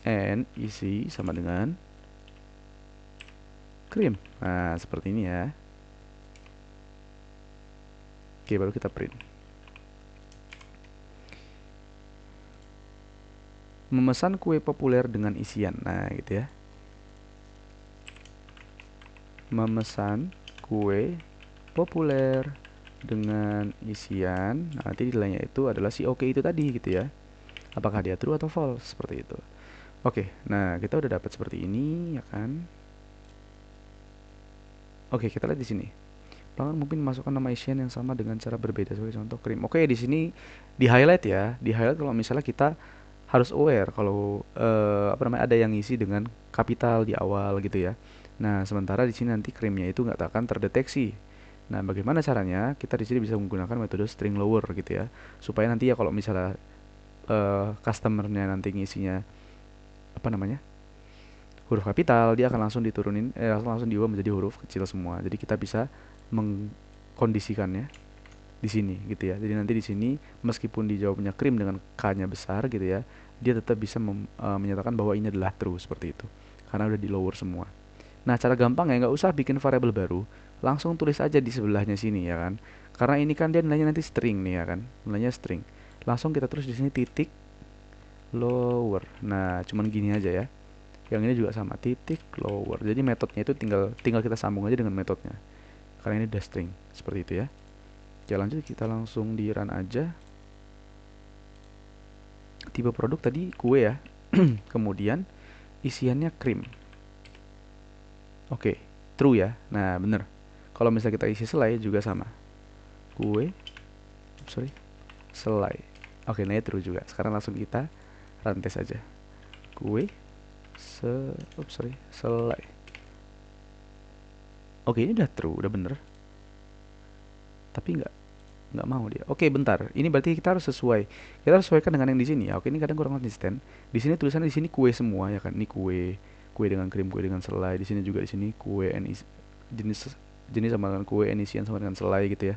and isi sama dengan krim. Nah seperti ini ya. Oke, baru kita print. Memesan kue populer dengan isian. Nah gitu ya. Memesan kue populer dengan isian. Nah, nanti nilainya itu adalah si oke itu tadi gitu ya. Apakah dia true atau false seperti itu. Oke, nah kita udah dapat seperti ini ya kan. Oke, kita lihat di sini. Pelanggan mungkin masukkan nama isian yang sama dengan cara berbeda sebagai contoh krim. Oke, di sini di highlight ya. Di highlight kalau misalnya kita harus aware kalau apa namanya ada yang ngisi dengan kapital di awal gitu ya. Nah, sementara di sini nanti krimnya itu nggak akan terdeteksi. Nah, bagaimana caranya? Kita di sini bisa menggunakan metode string lower gitu ya. Supaya nanti ya kalau misalnya customernya nanti ngisinya apa namanya? Huruf kapital, dia akan langsung diturunin langsung diubah menjadi huruf kecil semua. Jadi kita bisa mengkondisikannya di sini gitu ya. Jadi nanti di sini meskipun dijawabnya krim dengan k-nya besar gitu ya, dia tetap bisa menyatakan bahwa ini adalah true seperti itu. Karena udah di lower semua. Nah, cara gampang ya nggak usah bikin variabel baru, langsung tulis aja di sebelahnya sini ya kan. Karena ini kan dia nilainya nanti string nih ya kan. Nilainya string. Langsung kita terus di sini titik lower. Nah, cuman gini aja ya. Yang ini juga sama, titik lower. Jadi metodenya itu tinggal kita sambung aja dengan metodnya. Karena ini udah string, seperti itu ya. Oke, lanjut kita langsung di run aja. Tipe produk tadi kue ya. Kemudian isiannya krim. Oke, true ya. Nah, bener. Kalau misalnya kita isi selai juga sama. Kue, selai. Oke, nah true juga. Sekarang langsung kita run tes aja. Kue, selai. Oke, ini udah true, udah bener. Tapi nggak mau dia. Oke, bentar. Ini berarti kita harus sesuai. Kita harus sesuaikan dengan yang di sini ya. Oke, ini kadang kurang konsisten. Di sini tulisannya di sini kue semua ya kan. Ini kue, kue dengan krim, kue dengan selai. Di sini juga di sini kue jenis sama dengan kue, isian sama dengan selai gitu ya.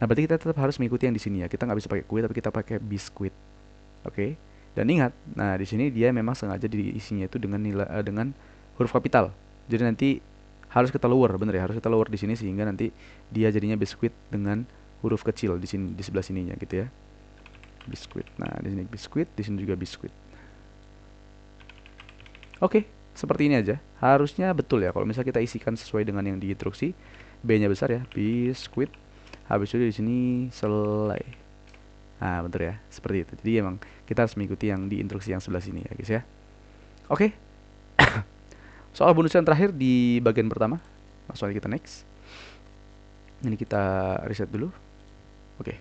Nah, berarti kita tetap harus mengikuti yang di sini ya. Kita nggak bisa pakai kue tapi kita pakai biskuit. Oke. Dan ingat, nah di sini dia memang sengaja diisinya itu dengan dengan huruf kapital. Jadi nanti harus kita lower, bener ya, harus kita lower di sini sehingga nanti dia jadinya biskuit dengan huruf kecil di sini di sebelah sininya gitu ya. Biskuit. Nah, di sini biskuit, di sini juga biskuit. Oke, seperti ini aja. Harusnya betul ya kalau misalnya kita isikan sesuai dengan yang diinstruksi. B-nya besar ya, biskuit. Habis itu di sini selai. Nah, betul ya, seperti itu. Jadi emang kita harus mengikuti yang diinstruksi yang sebelah sini ya, guys ya. Oke. Soal bonus yang terakhir di bagian pertama. Langsung aja kita next. Ini kita reset dulu. Oke.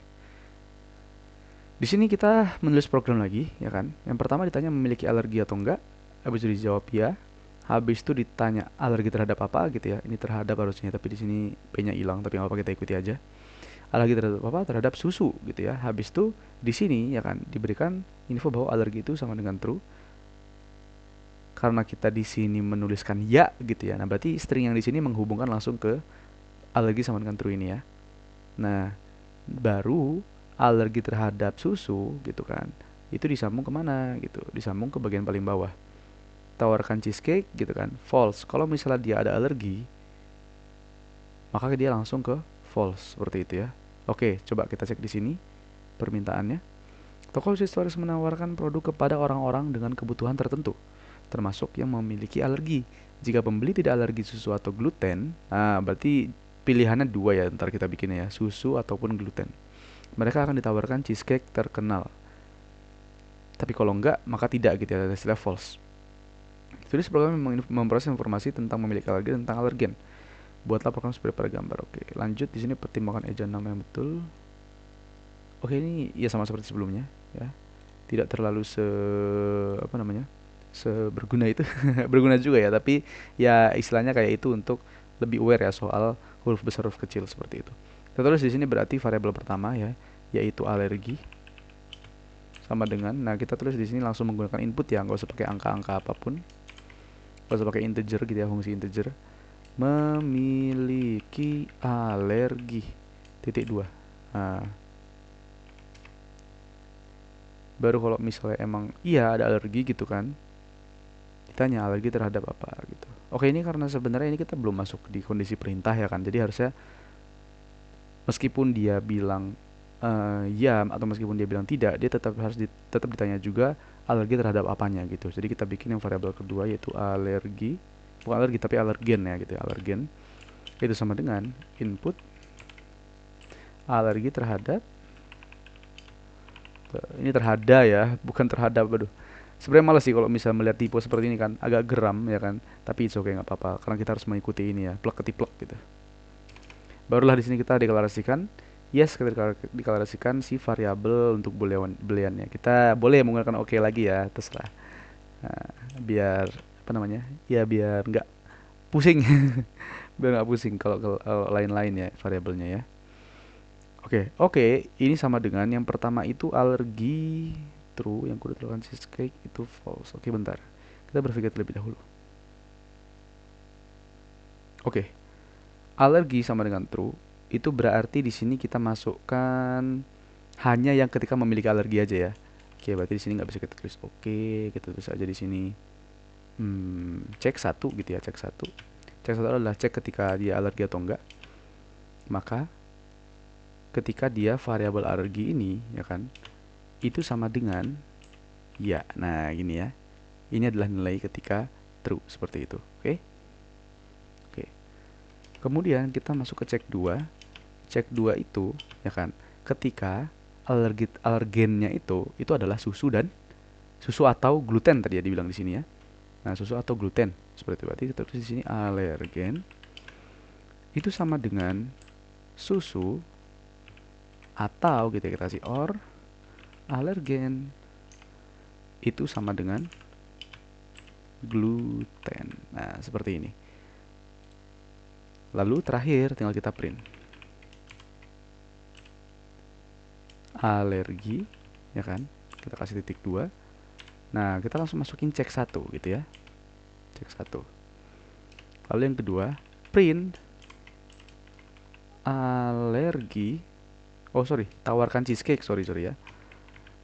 Di sini kita menulis program lagi, ya kan? Yang pertama ditanya memiliki alergi atau enggak. Habis itu dijawab ya. Habis itu ditanya alergi terhadap apa gitu ya. Ini terhadap harusnya, tapi di sini P-nya hilang, tapi nggak apa kita ikuti aja. Alergi terhadap apa? Terhadap susu gitu ya. Habis itu di sini ya kan diberikan info bahwa alergi itu sama dengan true. Karena kita di sini menuliskan ya gitu ya. Nah, berarti string yang di sini menghubungkan langsung ke alergi sama dengan true ini ya. Nah, baru alergi terhadap susu gitu kan. Itu disambung kemana gitu? Disambung ke bagian paling bawah. Tawarkan cheesecake gitu kan. False. Kalau misalnya dia ada alergi, maka dia langsung ke false seperti itu ya. Oke, coba kita cek di sini permintaannya. Toko harus menawarkan produk kepada orang-orang dengan kebutuhan tertentu, termasuk yang memiliki alergi. Jika pembeli tidak alergi susu atau gluten, berarti pilihannya dua ya, ntar kita bikinnya ya, susu ataupun gluten. Mereka akan ditawarkan cheesecake terkenal. Tapi kalau enggak, maka tidak gitu ya, istilah false. Tulis program memproses informasi tentang memiliki alergi tentang alergen. Buatlah program seperti pada gambar. Oke, lanjut. Di sini pertimbangkan ejaan nama yang betul. Oke, ini ya sama seperti sebelumnya ya. Tidak terlalu apa namanya? Seberguna itu. Berguna juga ya, tapi ya istilahnya kayak itu untuk lebih aware ya soal huruf besar huruf kecil seperti itu. Kita tulis di sini berarti variabel pertama ya, yaitu alergi sama dengan, nah kita tulis di sini langsung menggunakan input ya, nggak usah pakai angka-angka apapun, nggak usah pakai integer gitu ya, fungsi integer. Memiliki alergi titik dua. Nah, baru kalau misalnya emang iya ada alergi gitu kan, ditanya alergi terhadap apa gitu. Oke, ini karena sebenarnya ini kita belum masuk di kondisi perintah ya kan, jadi harusnya meskipun dia bilang ya atau meskipun dia bilang tidak, dia tetap harus tetap ditanya juga alergi terhadap apanya gitu. Jadi kita bikin yang variabel kedua yaitu alergi, bukan alergi tapi alergen ya gitu ya, alergen itu sama dengan input alergi terhadap, ini terhadap ya, bukan terhadap. Aduh, sebenarnya malas sih kalau misalnya melihat tipe seperti ini kan, agak geram ya kan, tapi it's okay nggak apa-apa karena kita harus mengikuti ini ya, plek ketiplek gitu. Barulah di sini kita deklarasikan, yes, kita deklarasikan si variabel untuk booleannya. Kita boleh menggunakan oke lagi ya, terserah. Nah, biar apa namanya? Ya biar nggak pusing, biar nggak pusing kalau lain-lain ya variabelnya ya. Oke, ini sama dengan yang pertama itu alergi true, yang kudu lakukan cheesecake itu false. Oke, bentar. Kita berpikir terlebih dahulu. Oke, alergi sama dengan true, itu berarti di sini kita masukkan hanya yang ketika memiliki alergi aja ya. Oke, berarti di sini nggak bisa kita tulis oke, kita tulis aja di sini. Cek satu gitu ya, cek satu. Cek satu adalah cek ketika dia alergi atau enggak. Maka ketika dia variabel alergi ini ya kan, itu sama dengan ya. Nah, gini ya. Ini adalah nilai ketika true seperti itu. Oke. Oke. Kemudian kita masuk ke cek 2. Cek 2 itu ya kan, ketika alergennya itu adalah susu dan susu atau gluten tadi ya dibilang di sini ya. Nah, susu atau gluten seperti itu. Berarti kita tulis di sini alergen itu sama dengan susu atau gitu ya, kita kasih or alergen itu sama dengan gluten. Nah, seperti ini. Lalu terakhir tinggal kita print alergi ya kan. Kita kasih titik 2. Nah, kita langsung masukin cek 1 gitu ya. Cek 1. Lalu yang kedua, print alergi. Oh, sorry, tawarkan cheesecake. Sorry ya.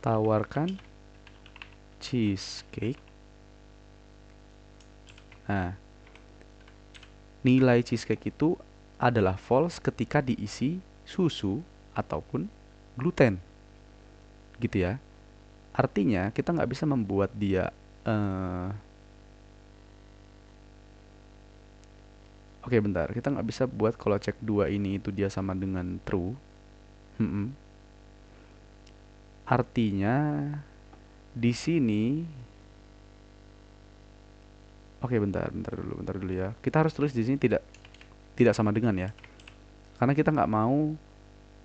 Tawarkan cheesecake. Nah, nilai cheesecake itu adalah false ketika diisi susu ataupun gluten. Gitu ya. Artinya kita nggak bisa membuat dia Oke, bentar. Kita nggak bisa buat kalau cek 2 ini itu dia sama dengan true. Artinya di sini, oke, bentar dulu ya. Kita harus tulis di sini tidak sama dengan ya. Karena kita nggak mau,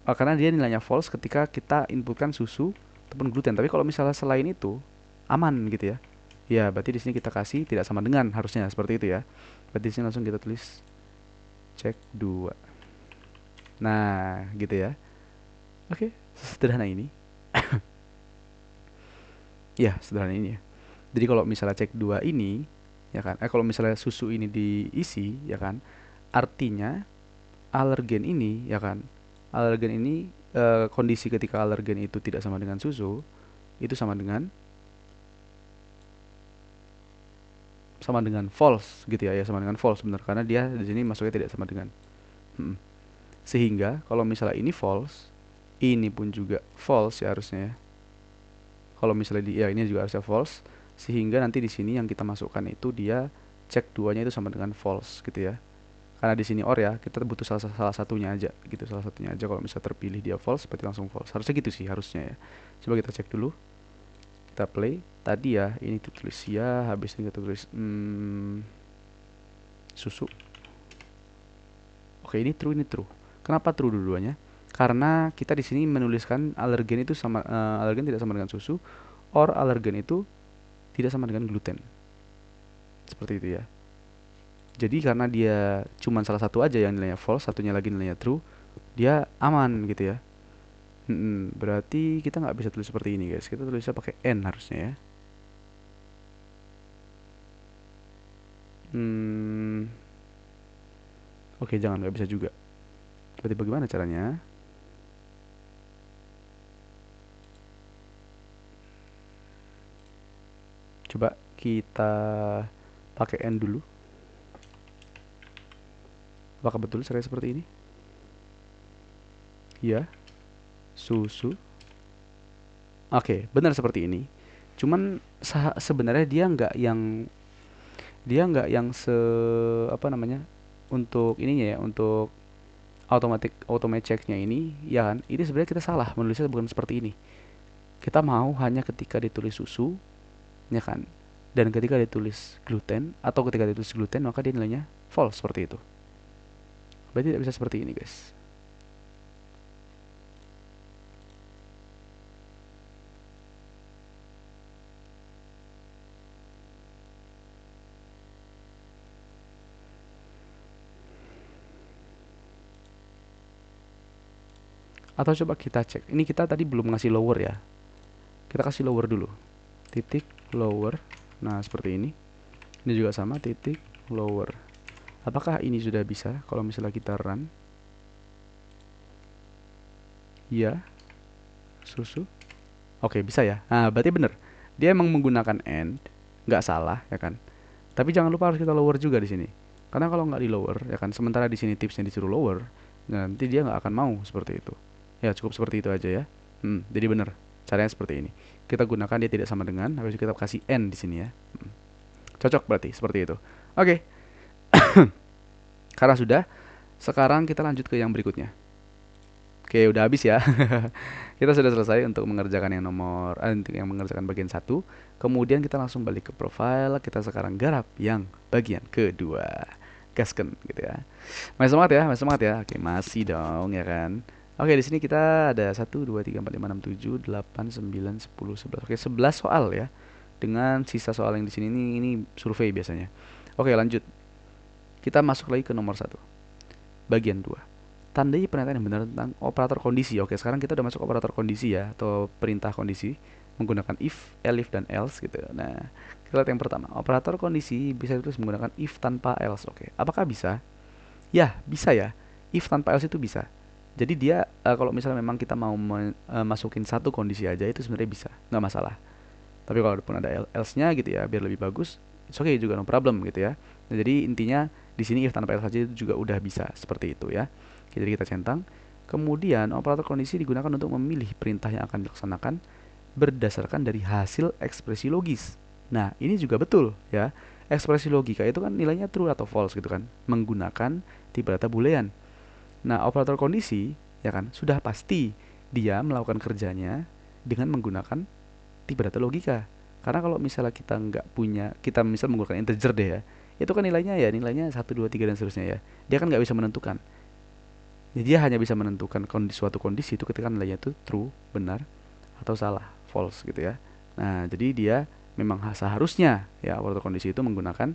karena dia nilainya false ketika kita inputkan susu ataupun gluten. Tapi kalau misalnya selain itu aman gitu ya. Ya, berarti di sini kita kasih tidak sama dengan, harusnya seperti itu ya. Berarti di sini langsung kita tulis cek 2. Nah, gitu ya. Oke, sederhana ini. Ya, sederhana ini ya. Jadi kalau misalnya cek 2 ini ya kan, kalau misalnya susu ini diisi ya kan, artinya alergen ini ya kan, alergen ini kondisi ketika alergen itu tidak sama dengan susu itu sama dengan false gitu ya, sama dengan false benar, karena dia di sini masuknya tidak sama dengan. Sehingga kalau misalnya ini false, ini pun juga false ya harusnya ya. Kalau misalnya ya ini juga harusnya false, sehingga nanti di sini yang kita masukkan itu dia cek duanya itu sama dengan false gitu ya. Karena di sini or ya, kita butuh salah satunya aja gitu, salah satunya aja. Kalau misalnya terpilih dia false, berarti langsung false. Harusnya gitu sih harusnya ya. Coba kita cek dulu. Kita play. Tadi ya, ini tulis ya, habis ini kita tulis susu. Oke, ini true, ini true. Kenapa true dua-duanya? Karena kita di sini menuliskan alergen itu sama alergen tidak sama dengan susu, or alergen itu tidak sama dengan gluten. Seperti itu ya. Jadi karena dia cuma salah satu aja yang nilainya false, satunya lagi nilainya true, dia aman gitu ya. Berarti kita nggak bisa tulis seperti ini guys. Kita tulisnya pakai n harusnya ya. Oke, jangan, nggak bisa juga. Berarti bagaimana caranya? Coba kita pakai n dulu. Apakah betul caranya seperti ini? Ya, susu. Oke, benar seperti ini. Cuman sebenarnya dia nggak yang se apa namanya, untuk ininya ya, untuk automate checknya ini ya kan, ini sebenarnya kita salah menulisnya bukan seperti ini. Kita mau hanya ketika ditulis susu ya kan, dan ketika ditulis gluten atau ketika ditulis gluten maka dia nilainya false seperti itu. Berarti tidak bisa seperti ini guys. Atau coba kita cek, ini kita tadi belum ngasih lower ya, kita kasih lower dulu, titik lower. Nah seperti ini juga sama, titik lower. Apakah ini sudah bisa kalau misalnya kita run? Ya, susu. Oke, bisa ya. Nah berarti bener, dia emang menggunakan and, nggak salah ya kan. Tapi jangan lupa harus kita lower juga di sini, karena kalau nggak di lower ya kan, sementara di sini tipsnya disuruh lower, nanti dia nggak akan mau seperti itu. Ya cukup seperti itu aja ya. Jadi bener, caranya seperti ini. Kita gunakan dia tidak sama dengan, habis itu kita kasih n di sini ya. Cocok berarti seperti itu. Oke, karena sudah, sekarang kita lanjut ke yang berikutnya. Oke, udah habis ya. Kita sudah selesai untuk mengerjakan untuk yang mengerjakan bagian satu. Kemudian kita langsung balik ke profile. Kita sekarang garap yang bagian kedua. Gasken gitu ya. Masih semangat ya, masih semangat ya. Oke, masih dong ya kan. Oke, di sini kita ada 1, 2, 3, 4, 5, 6, 7, 8, 9, 10, 11. Oke, 11 soal ya. Dengan sisa soal yang di sini ini survei biasanya. Oke, lanjut. Kita masuk lagi ke nomor satu. Bagian 2. Tandai pernyataan yang benar tentang operator kondisi. Oke, sekarang kita udah masuk operator kondisi ya, atau perintah kondisi menggunakan if, elif, dan else gitu. Nah, kita lihat yang pertama. Operator kondisi bisa ditulis menggunakan if tanpa else. Oke, apakah bisa? Ya, bisa ya. If tanpa else itu bisa. Jadi dia kalau misalnya memang kita mau masukin satu kondisi aja itu sebenarnya bisa, nggak masalah. Tapi kalau pun ada else-nya gitu ya, biar lebih bagus, it's okay juga, no problem gitu ya. Nah, jadi intinya di sini if tanpa else saja itu juga udah bisa seperti itu ya. Jadi kita centang. Kemudian operator kondisi digunakan untuk memilih perintah yang akan dilaksanakan berdasarkan dari hasil ekspresi logis. Nah, ini juga betul ya. Ekspresi logika itu kan nilainya true atau false gitu kan, menggunakan tipe data boolean. Nah, operator kondisi ya kan sudah pasti dia melakukan kerjanya dengan menggunakan tipe data logika. Karena kalau misalnya kita nggak punya, kita misal menggunakan integer deh ya, itu kan nilainya 1, 2, 3 dan seterusnya ya. Dia kan nggak bisa menentukan. Jadi dia hanya bisa menentukan suatu kondisi itu ketika nilainya itu true, benar, atau salah, false gitu ya. Nah, jadi dia memang seharusnya ya operator kondisi itu menggunakan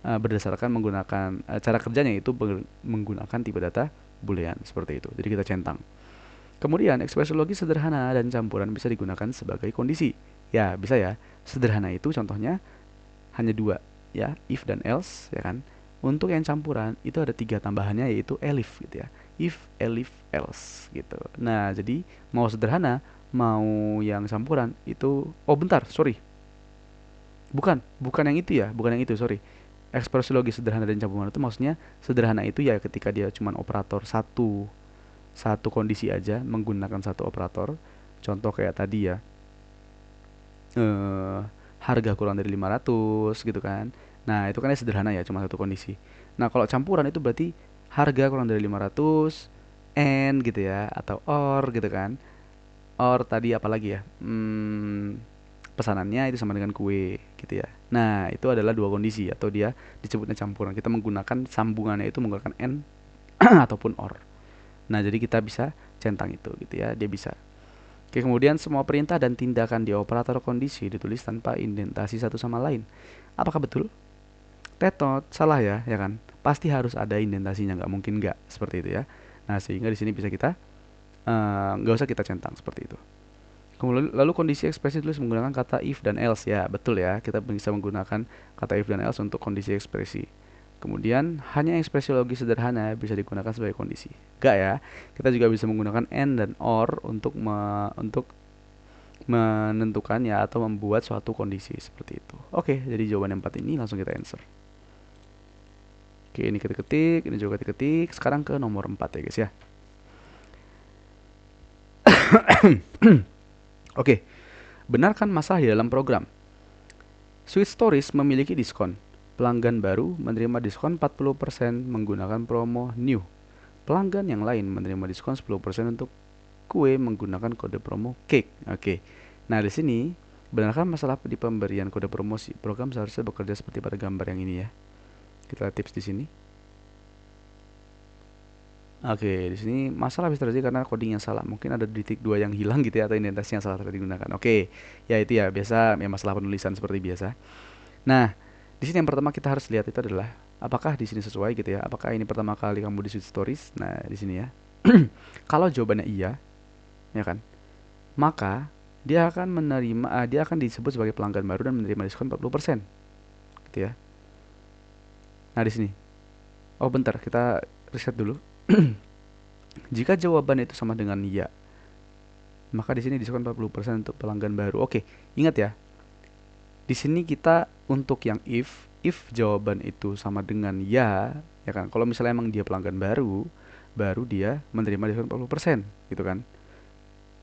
berdasarkan menggunakan cara kerjanya itu menggunakan tipe data boolean seperti itu. Jadi kita centang. Kemudian ekspresi logis sederhana dan campuran bisa digunakan sebagai kondisi. Ya, bisa ya. Sederhana itu contohnya hanya dua ya, if dan else ya kan. Untuk yang campuran itu ada 3 tambahannya yaitu elif gitu ya. If, elif, else gitu. Nah, jadi mau sederhana, mau yang campuran itu, oh bentar, sorry. Bukan yang itu ya, bukan yang itu, sorry. Ekspresi logis sederhana dan campuran itu maksudnya sederhana itu ya ketika dia cuma operator satu kondisi aja menggunakan satu operator. Contoh kayak tadi ya, eh, harga kurang dari 500 gitu kan. Nah, itu kan ya sederhana ya, cuma satu kondisi. Nah, kalau campuran itu berarti harga kurang dari 500 and gitu ya, atau or gitu kan. Or tadi apa lagi ya? Pesanannya itu sama dengan kue gitu ya. Nah, itu adalah dua kondisi atau dia disebutnya campuran. Kita menggunakan sambungannya itu menggunakan and ataupun OR. Nah, jadi kita bisa centang itu gitu ya, dia bisa. Oke, kemudian semua perintah dan tindakan di operator kondisi ditulis tanpa indentasi satu sama lain. Apakah betul? Tetot, salah ya kan? Pasti harus ada indentasinya, nggak mungkin nggak seperti itu ya. Nah, sehingga di sini bisa kita nggak usah kita centang seperti itu. Kemudian lalu kondisi ekspresi tulis menggunakan kata if dan else ya, betul ya. Kita bisa menggunakan kata if dan else untuk kondisi ekspresi. Kemudian hanya ekspresi logis sederhana bisa digunakan sebagai kondisi. Enggak ya. Kita juga bisa menggunakan and dan or untuk menentukan ya atau membuat suatu kondisi seperti itu. Oke, jadi jawaban yang 4 ini langsung kita answer. Oke, ini ketik-ketik, ini juga ketik-ketik. Sekarang ke nomor 4 ya guys ya. Oke, benarkan masalah di dalam program. Sweet Stories memiliki diskon. Pelanggan baru menerima diskon 40% menggunakan promo new. Pelanggan yang lain menerima diskon 10% untuk kue menggunakan kode promo cake. Oke. Nah, di sini benarkah masalah di pemberian kode promosi? Program seharusnya bekerja seperti pada gambar yang ini ya. Kita lihat tips di sini. Oke, di sini masalah bisa terjadi karena coding yang salah. Mungkin ada titik 2 yang hilang gitu ya atau indentasi yang salah digunakan. Oke. Ya itu ya biasa ya masalah penulisan seperti biasa. Nah, di sini yang pertama kita harus lihat itu adalah apakah di sini sesuai gitu ya. Apakah ini pertama kali kamu di Sweet Stories? Nah, di sini ya. Kalau jawabannya iya, ya kan? Maka dia akan disebut sebagai pelanggan baru dan menerima diskon 40%. Gitu ya. Nah, di sini. Oh, bentar, kita riset dulu. Jika jawaban itu sama dengan iya, maka di sini diskon 40% untuk pelanggan baru. Oke, ingat ya. Di sini kita untuk yang if jawaban itu sama dengan ya kan. Kalau misalnya emang dia pelanggan baru, baru dia menerima diskon 40% gitu kan.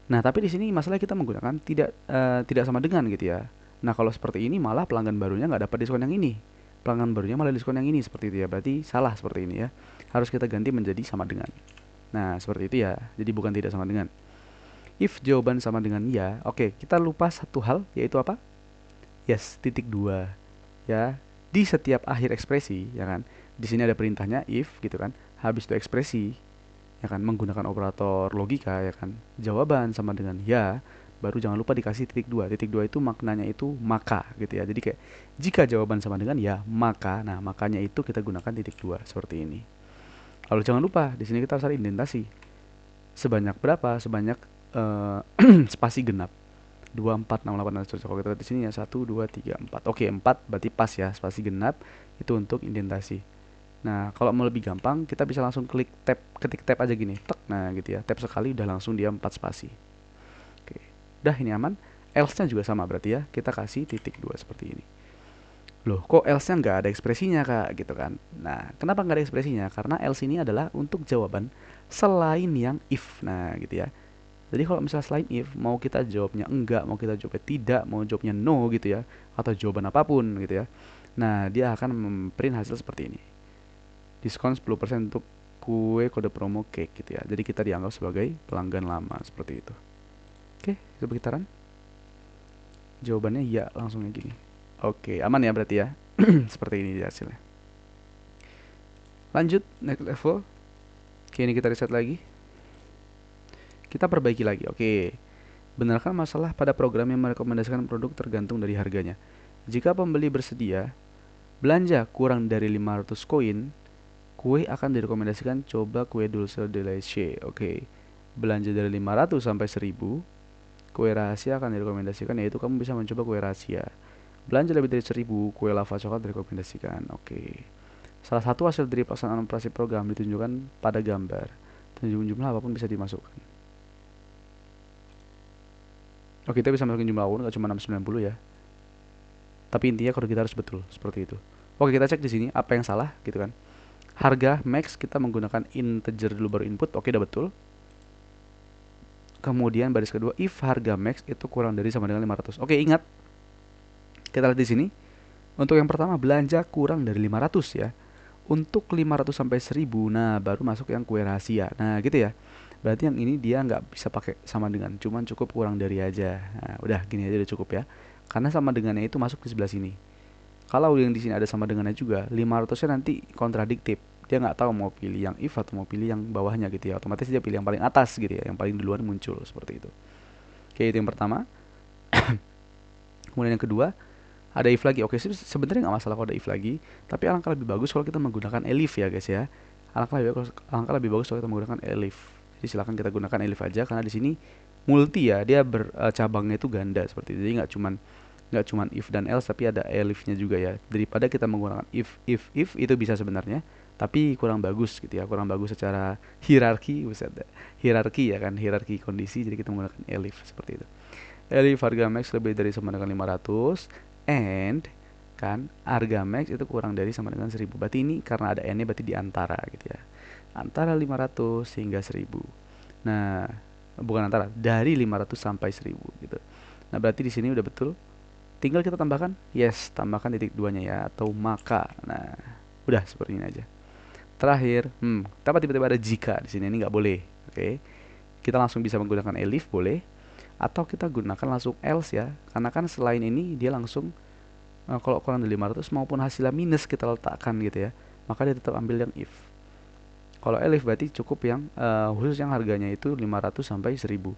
Nah, tapi di sini masalah kita menggunakan tidak sama dengan gitu ya. Nah, kalau seperti ini malah pelanggan barunya nggak dapat diskon yang ini. Pelanggan barunya malah diskon yang ini seperti itu ya. Berarti salah seperti ini ya. Harus kita ganti menjadi sama dengan. Nah, seperti itu ya. Jadi bukan tidak sama dengan. If jawaban sama dengan ya, oke, kita lupa satu hal yaitu apa? Yes, titik dua ya. Di setiap akhir ekspresi ya kan. Di sini ada perintahnya if gitu kan. Habis itu ekspresi ya kan menggunakan operator logika ya kan. Jawaban sama dengan ya, baru jangan lupa dikasih titik dua. Titik dua itu maknanya itu maka gitu ya. Jadi kayak jika jawaban sama dengan ya, maka nah makanya itu kita gunakan titik dua seperti ini. Lalu jangan lupa di sini kita harus ada indentasi. Sebanyak berapa? Sebanyak spasi genap. 2, 4, 6, 8, 9, 10. Kalau kita lihat di sini ya 1, 2, 3, 4. Oke, 4 berarti pas ya, spasi genap itu untuk indentasi. Nah, kalau mau lebih gampang, kita bisa langsung ketik tab aja gini. Tek, nah gitu ya. Tab sekali udah langsung dia 4 spasi. Oke. Udah ini aman. Else-nya juga sama berarti ya. Kita kasih titik 2 seperti ini. Loh, kok else-nya nggak ada ekspresinya, Kak? Gitu kan. Nah, kenapa nggak ada ekspresinya? Karena else ini adalah untuk jawaban selain yang if. Nah, gitu ya. Jadi kalau misalnya selain if, mau kita jawabnya enggak, mau kita jawabnya tidak, mau jawabnya no gitu ya, atau jawaban apapun gitu ya. Nah, dia akan memprint hasil seperti ini. Diskon 10% untuk kue kode promo cake gitu ya. Jadi kita dianggap sebagai pelanggan lama seperti itu. Oke, itu putaran. Jawabannya ya langsungnya gini. Oke, aman ya berarti ya. Seperti ini hasilnya. Lanjut, next level. Oke, ini kita reset lagi. Kita perbaiki lagi. Oke. Benarkah masalah pada program yang merekomendasikan produk tergantung dari harganya? Jika pembeli bersedia belanja kurang dari 500 koin, kue akan direkomendasikan coba kue dulce de leche. Oke. Belanja dari 500 sampai 1000, kue rahasia akan direkomendasikan yaitu kamu bisa mencoba kue rahasia. Belanja lebih dari 1000, kue lava coklat direkomendasikan. Oke. Salah satu hasil dari pelaksanaan operasi program ditunjukkan pada gambar. Jumlah apapun bisa dimasukkan. Oh, kita bisa masukin jumlah akun nggak cuma 690 ya. Tapi intinya kalau kita harus betul seperti itu. Oke, kita cek di sini apa yang salah gitu kan. Harga max kita menggunakan integer dulu baru input. Oke, udah betul. Kemudian baris kedua if harga max itu kurang dari sama dengan 500. Oke, ingat. Kita lihat di sini. Untuk yang pertama belanja kurang dari 500 ya. Untuk 500 sampai 1000, nah baru masuk yang kue rahasia. Nah, gitu ya. Berarti yang ini dia nggak bisa pakai sama dengan, cuman cukup kurang dari aja. Nah, udah gini aja udah cukup ya. Karena sama dengannya itu masuk di sebelah sini. Kalau yang di sini ada sama dengannya juga, 500-nya nanti kontradiktif. dia nggak tahu mau pilih yang if atau mau pilih yang bawahnya gitu ya. Otomatis dia pilih yang paling atas gitu ya, yang paling duluan muncul seperti itu. Oke, itu yang pertama. Kemudian yang kedua, ada if lagi. Oke, sebenarnya nggak masalah kalau ada if lagi, tapi alangkah lebih bagus kalau kita menggunakan elif ya guys ya. Alangkah lebih bagus kalau kita menggunakan elif. Jadi silakan kita gunakan elif aja karena di sini multi ya, dia cabangnya itu ganda seperti itu. Jadi nggak cuman if dan else, tapi ada elifnya juga ya. Daripada kita menggunakan if itu bisa sebenarnya, tapi kurang bagus gitu ya, kurang bagus secara hierarki, hierarki ya kan, hierarki kondisi. Jadi kita menggunakan elif seperti itu. Elif harga max lebih dari sama dengan 500 and kan harga max itu kurang dari sama dengan 1000. Berarti ini karena ada n-nya berarti di antara gitu ya. Antara 500 hingga 1000. Nah, bukan antara, dari 500 sampai 1000 gitu. Nah, berarti di sini udah betul. Tinggal kita tambahkan yes, tambahkan titik duanya ya, atau maka. Nah, udah seperti ini aja. Terakhir, kenapa tiba-tiba ada jika di sini? Ini nggak boleh. Oke. Kita langsung bisa menggunakan elif boleh, atau kita gunakan langsung else ya. Karena kan selain ini dia langsung kalau kurang dari 500 maupun hasilnya minus kita letakkan gitu ya, maka dia tetap ambil yang if. Kalau elif berarti cukup yang khusus yang harganya itu 500 sampai 1000.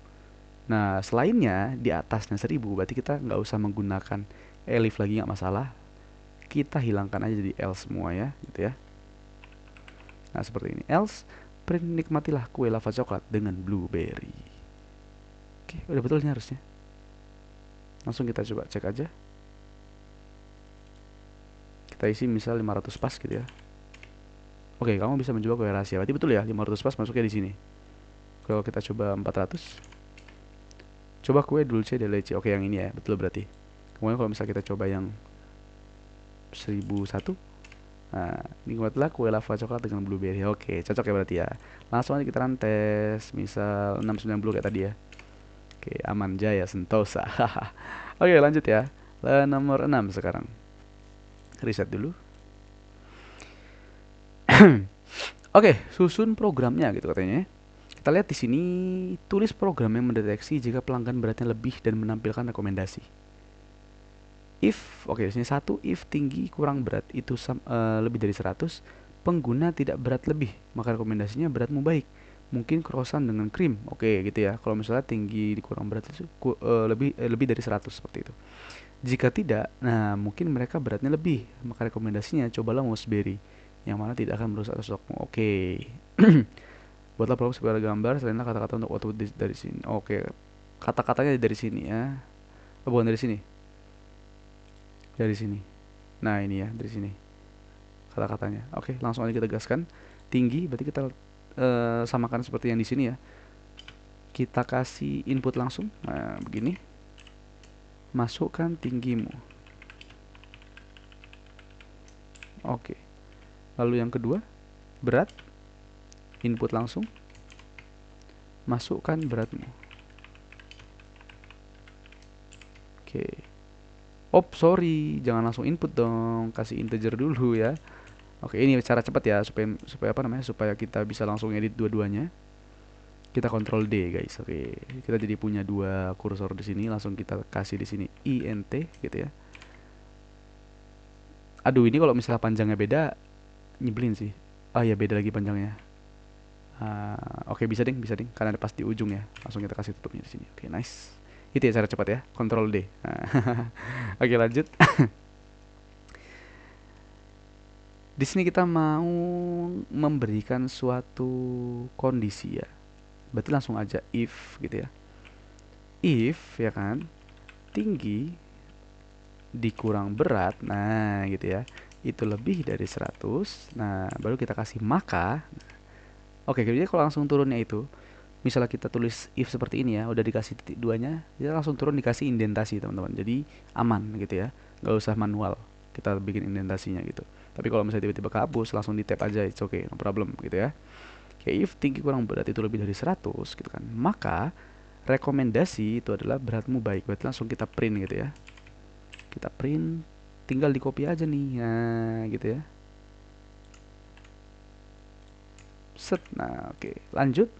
Nah, selainnya di atasnya 1000 berarti kita nggak usah menggunakan elif lagi, nggak masalah. Kita hilangkan aja jadi else semua ya, gitu ya. Nah, seperti ini. Else, print nikmatilah kue lava coklat dengan blueberry. Oke, udah betul ini harusnya. Langsung kita coba cek aja. Kita isi misal 500 pas gitu ya. Oke, kamu bisa mencoba kue rahasia. Berarti betul ya, 500 pas masuknya di sini. Kalau kita coba 400. Coba kue dulce de leche. Oke, yang ini ya, betul berarti. Kemudian kalau misalnya kita coba yang 1001. Nah, nikmatilah kue lava coklat dengan blueberry. Oke, cocok ya berarti ya. Langsung aja kita run tes. Misal 690 kayak tadi ya. Oke, aman jaya sentosa. Oke, lanjut ya. Nomor 6 sekarang. Reset dulu. Oke, susun programnya gitu katanya. Kita lihat di sini, tulis program yang mendeteksi jika pelanggan beratnya lebih dan menampilkan rekomendasi. If, oke, di sini satu, if tinggi kurang berat itu lebih dari 100, pengguna tidak berat lebih, maka rekomendasinya beratmu baik. Mungkin crossan dengan krim. Oke, gitu ya. Kalau misalnya tinggi kurang berat itu lebih dari 100 seperti itu. Jika tidak, nah mungkin mereka beratnya lebih, maka rekomendasinya cobalah mousberry, yang mana tidak akan merusak stokmu. Oke. Buatlah program sebagai gambar, selainlah kata-kata untuk output dari sini. Oke. Kata-katanya dari sini ya. Oh, bukan dari sini. Dari sini. Nah, ini ya, dari sini. Kata-katanya. Oke, langsung aja kita gaskan. Tinggi berarti kita samakan seperti yang di sini ya. Kita kasih input langsung. Nah, begini. Masukkan tinggimu. Oke. Lalu yang kedua, berat. Input langsung. Masukkan beratmu. Oke. Oh, sorry, jangan langsung input dong. Kasih integer dulu ya. Oke, ini cara cepat ya supaya apa namanya? Supaya kita bisa langsung edit dua-duanya. Kita Ctrl D, guys. Oke, kita jadi punya dua kursor di sini. Langsung kita kasih di sini int gitu ya. Aduh, ini kalau misalnya panjangnya beda, nyebelin sih. Ah ya, beda lagi panjangnya. Oke, bisa ding, karena ada pas di ujung ya. Langsung kita kasih tutupnya di sini. Oke, nice. Itu ya cara cepat ya, Ctrl D. Oke, lanjut. Di sini kita mau memberikan suatu kondisi ya. Berarti langsung aja if gitu ya. If ya kan, tinggi dikurang berat, nah gitu ya, itu lebih dari 100. Nah, baru kita kasih maka. Oke, jadi kalau langsung turunnya itu, misalnya kita tulis if seperti ini ya, udah dikasih titik duanya, kita langsung turun dikasih indentasi teman-teman. Jadi aman gitu ya, nggak usah manual kita bikin indentasinya gitu. Tapi kalau misalnya tiba-tiba kehapus, langsung di tab aja, it's okay, no problem gitu ya. Oke, if tinggi kurang berat itu lebih dari 100 gitu kan, maka rekomendasi itu adalah beratmu baik. Berarti langsung kita print gitu ya. Kita print, tinggal di copy aja nih, nah gitu ya. Set, nah oke, lanjut.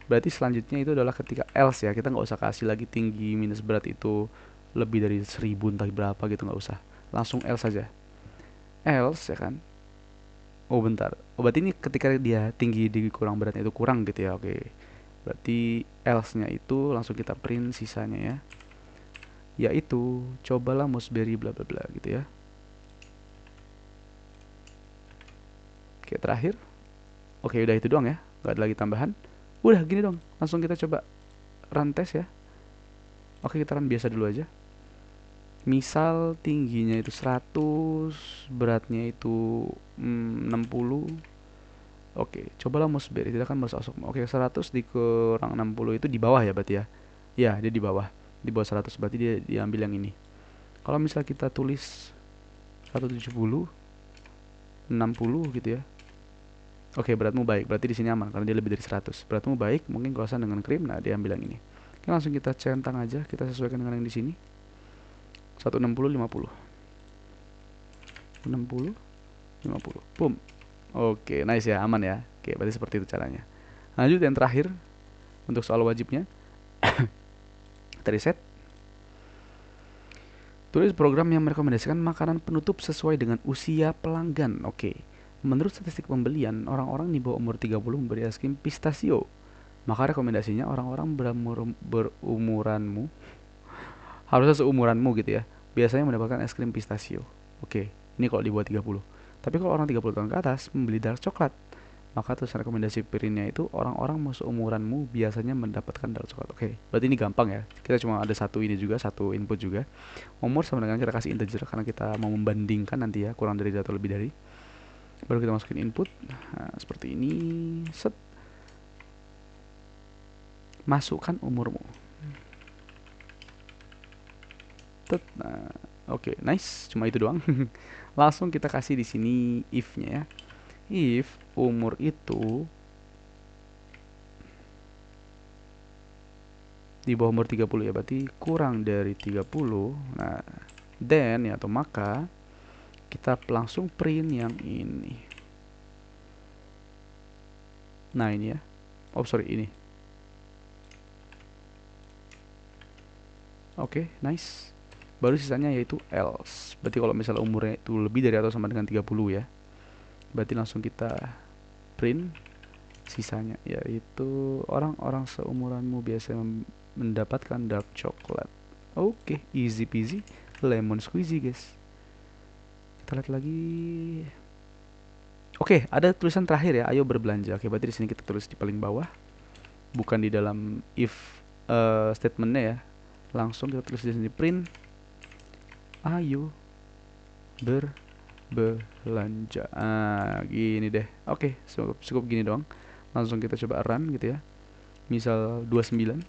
Berarti selanjutnya itu adalah ketika else ya, kita nggak usah kasih lagi tinggi minus berat itu lebih dari 1000 entah berapa gitu, nggak usah. Langsung else saja. Else ya kan. Oh bentar. Oh berarti ini ketika dia tinggi di kurang beratnya itu kurang gitu ya. Oke. Berarti else-nya itu langsung kita print sisanya ya. Yaitu cobalah Mossberry bla bla bla gitu ya. Oke, terakhir. Oke, udah itu doang ya. Gak ada lagi tambahan. Udah gini dong. Langsung kita coba run test ya. Oke, kita run biasa dulu aja. Misal tingginya itu 100, beratnya itu 60. Oke, cobalah Mossberry, tidak kan masuk. Oke, 100 dikurang 60 itu di bawah ya berarti ya. Ya, dia di bawah. Di bawah 100 berarti dia diambil yang ini. Kalau misal kita tulis 170, 60 gitu ya. Oke, beratmu baik. Berarti di sini aman karena dia lebih dari 100. Beratmu baik, mungkin kosong dengan krim. Nah, dia ambil yang ini. Oke, langsung kita centang aja, kita sesuaikan dengan yang di sini. 160 50. 60 50. Boom. Oke, nice ya, aman ya. Oke, berarti seperti itu caranya. Lanjut yang terakhir untuk soal wajibnya. Kita reset. Tulis program yang merekomendasikan makanan penutup sesuai dengan usia pelanggan. Oke. Menurut statistik pembelian, orang-orang di bawah umur 30 membeli es krim pistachio. Maka rekomendasinya orang-orang berumuranmu, harusnya seumuranmu gitu ya, biasanya mendapatkan es krim pistachio. Oke, ini kalau di bawah 30. Tapi kalau orang 30 tahun ke atas membeli dark coklat, maka terus rekomendasi pirinnya itu orang-orang mau seumuranmu biasanya mendapatkan dark coklat. Oke, berarti ini gampang ya. Kita cuma ada satu ini juga, satu input juga. Umur sama dengan kita kasih integer karena kita mau membandingkan nanti ya, kurang dari atau lebih dari. Baru kita masukin input. Nah, seperti ini. Set. Masukkan umurmu. Nah, oke, nice. Cuma itu doang. Langsung kita kasih di sini if-nya ya. If umur itu di bawah umur 30 ya, berarti kurang dari 30. Nah, then ya atau maka kita langsung print yang ini. Nah, ini ya. Oh, sorry, ini. Oke, nice. Baru sisanya yaitu else. Berarti kalau misalnya umurnya itu lebih dari atau sama dengan 30 ya. Berarti langsung kita print sisanya yaitu orang-orang seumuranmu biasanya mendapatkan dark chocolate. Oke, easy peasy lemon squeezy guys. Kita lihat lagi. Oke, ada tulisan terakhir ya, ayo berbelanja. Oke, berarti di sini kita tulis di paling bawah, bukan di dalam if statementnya ya. Langsung kita tulis di sini print ayo berbelanja. Gini deh. Oke, cukup gini doang. Langsung kita coba run gitu ya. Misal 29.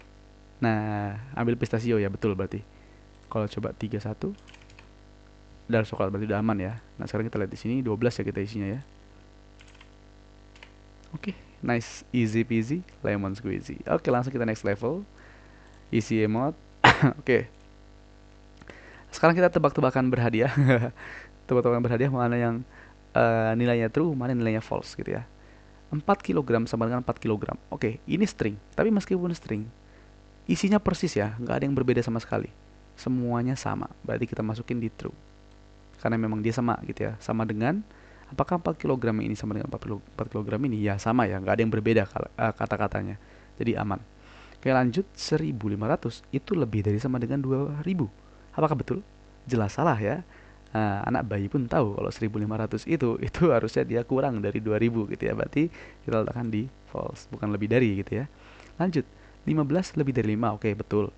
Nah, ambil pistachio ya, betul berarti. Kalau coba 31 dark coklat berarti udah aman ya. Nah, sekarang kita lihat di sini 12 ya kita isinya ya. Oke, nice, easy peasy lemon squeezy. Oke, langsung kita next level. Isi emote. Oke. Sekarang kita tebak-tebakan berhadiah. Tebak-tebakan berhadiah mana yang nilainya true, mana nilainya false gitu ya. 4 kilogram sama dengan 4 kilogram. Oke, ini string. Tapi meskipun string, isinya persis ya, nggak ada yang berbeda sama sekali. Semuanya sama. Berarti kita masukin di true. Karena memang dia sama gitu ya. Sama dengan, apakah 4 kilogram ini sama dengan 4 kilogram ini? Ya sama ya, nggak ada yang berbeda kata-katanya. Jadi aman. Oke, lanjut. 1500 itu lebih dari sama dengan 2000. Apakah betul? Jelas salah ya. Nah, anak bayi pun tahu kalau 1500 itu harusnya dia kurang dari 2000 gitu ya. Berarti kita letakkan di false, bukan lebih dari gitu ya. Lanjut. 15 lebih dari 5. Oke, betul.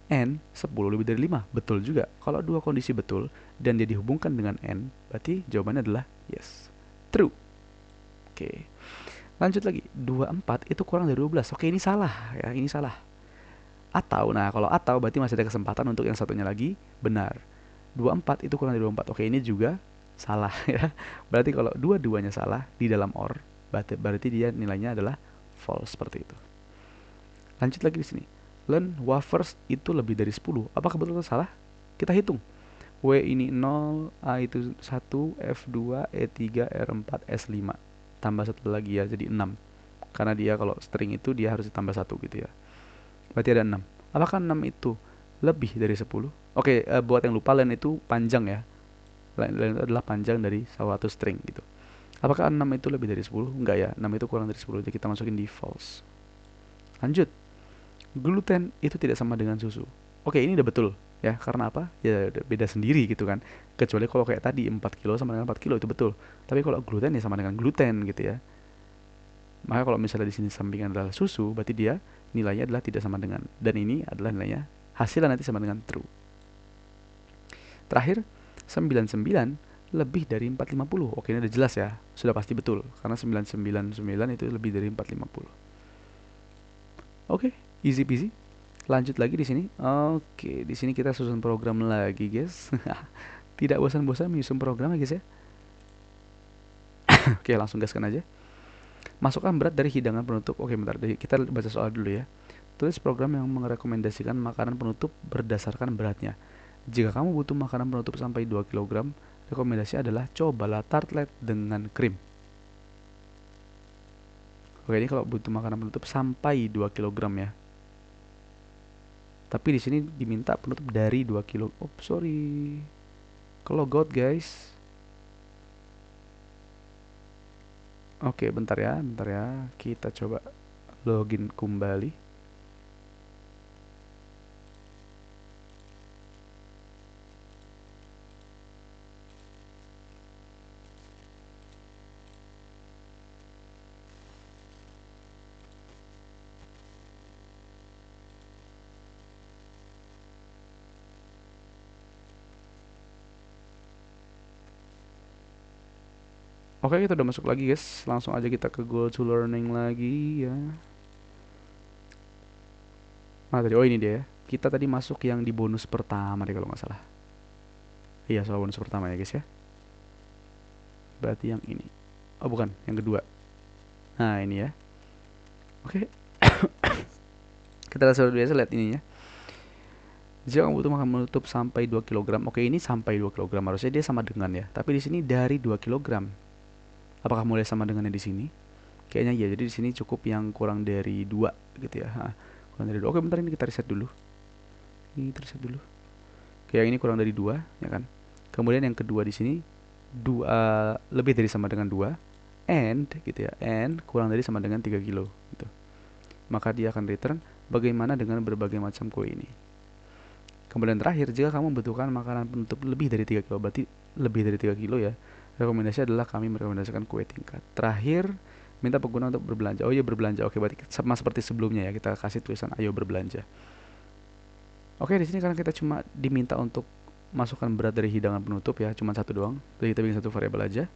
N 10 lebih dari 5. Betul juga. Kalau dua kondisi betul dan dia dihubungkan dengan N, berarti jawabannya adalah yes. True. Oke. Lanjut lagi. 24 itu kurang dari 12. Oke, ini salah ya. Ini salah. Atau, nah kalau atau berarti masih ada kesempatan untuk yang satunya lagi benar. 24 itu kurang dari 24. Oke, ini juga salah ya. Berarti kalau dua-duanya salah di dalam OR, berarti dia nilainya adalah false seperti itu. Lanjut lagi di sini. Learn wafers itu lebih dari 10. Apakah betul atau salah? Kita hitung. W ini 0, A itu 1, F2, E3, R4, S5. Tambah satu lagi ya, jadi 6. Karena dia kalau string itu dia harus ditambah 1 gitu ya. Berarti ada 6. Apakah 6 itu lebih dari 10? Oke, buat yang lupa, len itu panjang ya. Len itu adalah panjang dari suatu string gitu. Apakah 6 itu lebih dari 10? Enggak ya, 6 itu kurang dari 10, jadi kita masukin di false. Lanjut, gluten itu tidak sama dengan susu. Oke, ini udah betul ya, karena apa? Ya udah beda sendiri gitu kan. Kecuali kalau kayak tadi 4 kilo sama dengan 4 kilo itu betul. Tapi kalau gluten ya sama dengan gluten gitu ya. Maka kalau misalnya di sini samping adalah susu, berarti dia nilainya adalah tidak sama dengan, dan ini adalah nilainya hasilnya nanti sama dengan true. Terakhir, 99 lebih dari 450. Oke, ini udah jelas ya. Sudah pasti betul karena 999 itu lebih dari 450. Oke, easy peasy. Lanjut lagi di sini. Oke, di sini kita susun program lagi, guys. Tidak bosan-bosan menyusun program ya, guys ya. Oke, langsung gaskan aja. Masukkan berat dari hidangan penutup. Oke, bentar. Kita baca soal dulu ya. Tulis program yang merekomendasikan makanan penutup berdasarkan beratnya. Jika kamu butuh makanan penutup sampai 2 kilogram, rekomendasi adalah cobalah tartlet dengan krim. Oke, ini kalau butuh makanan penutup sampai 2 kilogram ya. Tapi di sini diminta penutup dari 2 kilo. Oh, sorry. Kalau logout, guys. Oke, bentar ya, bentar ya. Kita coba login kembali. Oke, kita udah masuk lagi, guys. Langsung aja kita ke go to learning lagi ya. Mana tadi? Oh, ini dia ya. Kita tadi masuk yang di bonus pertama deh kalau nggak salah. Iya, soal bonus pertama ya, guys ya. Berarti yang ini. Oh, bukan, yang kedua. Nah, ini ya. Oke, kita langsung biasa lihat ininya. Jika kamu butuh makan menutup sampai 2 kilogram. Oke, ini sampai 2 kilogram. Harusnya dia sama dengan ya. Tapi di sini dari 2 kilogram. Apakah mulai sama dengannya di sini? Kayaknya iya. Jadi di sini cukup yang kurang dari 2 gitu ya. Kurang dari 2. Oke, bentar ini kita reset dulu. Ini kita reset dulu. Oke, yang ini kurang dari 2 ya kan. Kemudian yang kedua di sini 2 lebih dari sama dengan 2 and gitu ya. And kurang dari sama dengan 3 kilo gitu. Maka dia akan return bagaimana dengan berbagai macam kue ini. Kemudian terakhir, jika kamu membutuhkan makanan penutup lebih dari 3 kilo, berarti lebih dari 3 kilo ya. Rekomendasi adalah kami merekomendasikan kue tingkat. Terakhir, minta pengguna untuk berbelanja. Oh iya, berbelanja. Oke, berarti sama seperti sebelumnya ya. Kita kasih tulisan ayo berbelanja. Oke, di sini karena kita cuma diminta untuk masukkan berat dari hidangan penutup ya, cuma satu doang. Jadi kita bikin satu variabel aja.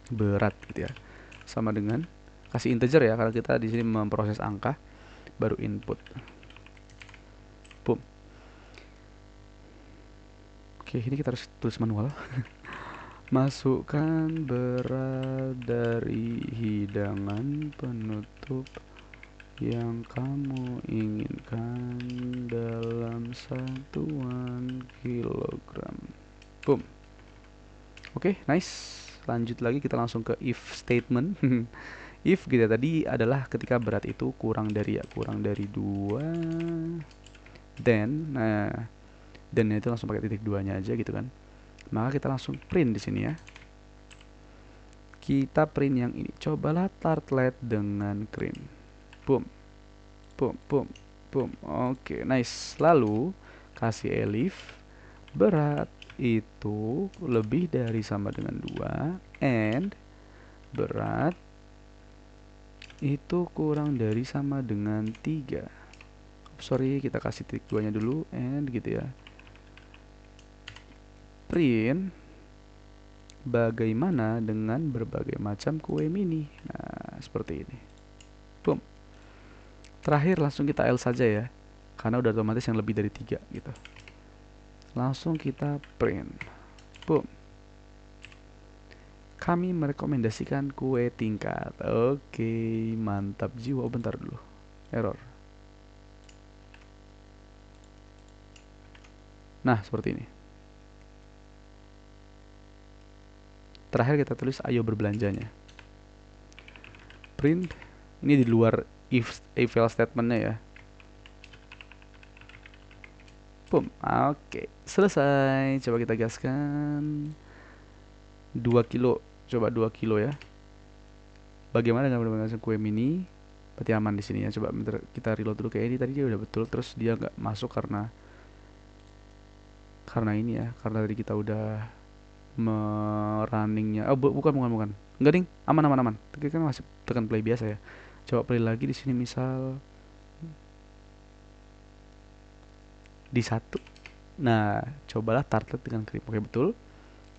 Berat gitu ya. Sama dengan kasih integer ya, karena kita di sini memproses angka, baru input. Boom. Oke, ini kita harus tulis manual. Masukkan berat dari hidangan penutup yang kamu inginkan dalam satuan kilogram. Boom. Oke, nice. Lanjut lagi kita langsung ke if statement. If kita tadi adalah ketika berat itu kurang dari 2, then dan itu langsung pakai titik 2-nya aja gitu kan. Maka kita langsung print di sini ya. Kita print yang ini. Cobalah tartlet dengan krim. Boom. Boom, boom, boom. Oke, nice. Lalu kasih elif berat itu lebih dari sama dengan 2 and berat itu kurang dari sama dengan 3. Sorry, kita kasih titik 2-nya dulu and gitu ya. Print bagaimana dengan berbagai macam kue mini. Nah, seperti ini. Boom. Terakhir langsung kita L saja ya. Karena udah otomatis yang lebih dari 3 gitu. Langsung kita print. Boom. Kami merekomendasikan kue tingkat. Oke, mantap jiwa. Oh, bentar dulu. Error. Nah, seperti ini. Terakhir kita tulis ayo berbelanjanya. Print. Ini di luar if else statementnya ya. Boom. Oke, selesai. Coba kita gaskan. 2 kilo coba 2 kilo ya. Bagaimana dengan perbandingan kue mini? Berarti aman di sini ya. Coba bentar, kita reload dulu. Kayak ini tadi dia udah betul, terus dia nggak masuk karena ini ya, karena tadi kita udah merunningnya. Oh, bukan. Enggak ding, aman. Tapi kan masih tekan play biasa ya. Coba play lagi di sini misal di satu. Nah, cobalah target dengan krim. Oke, betul.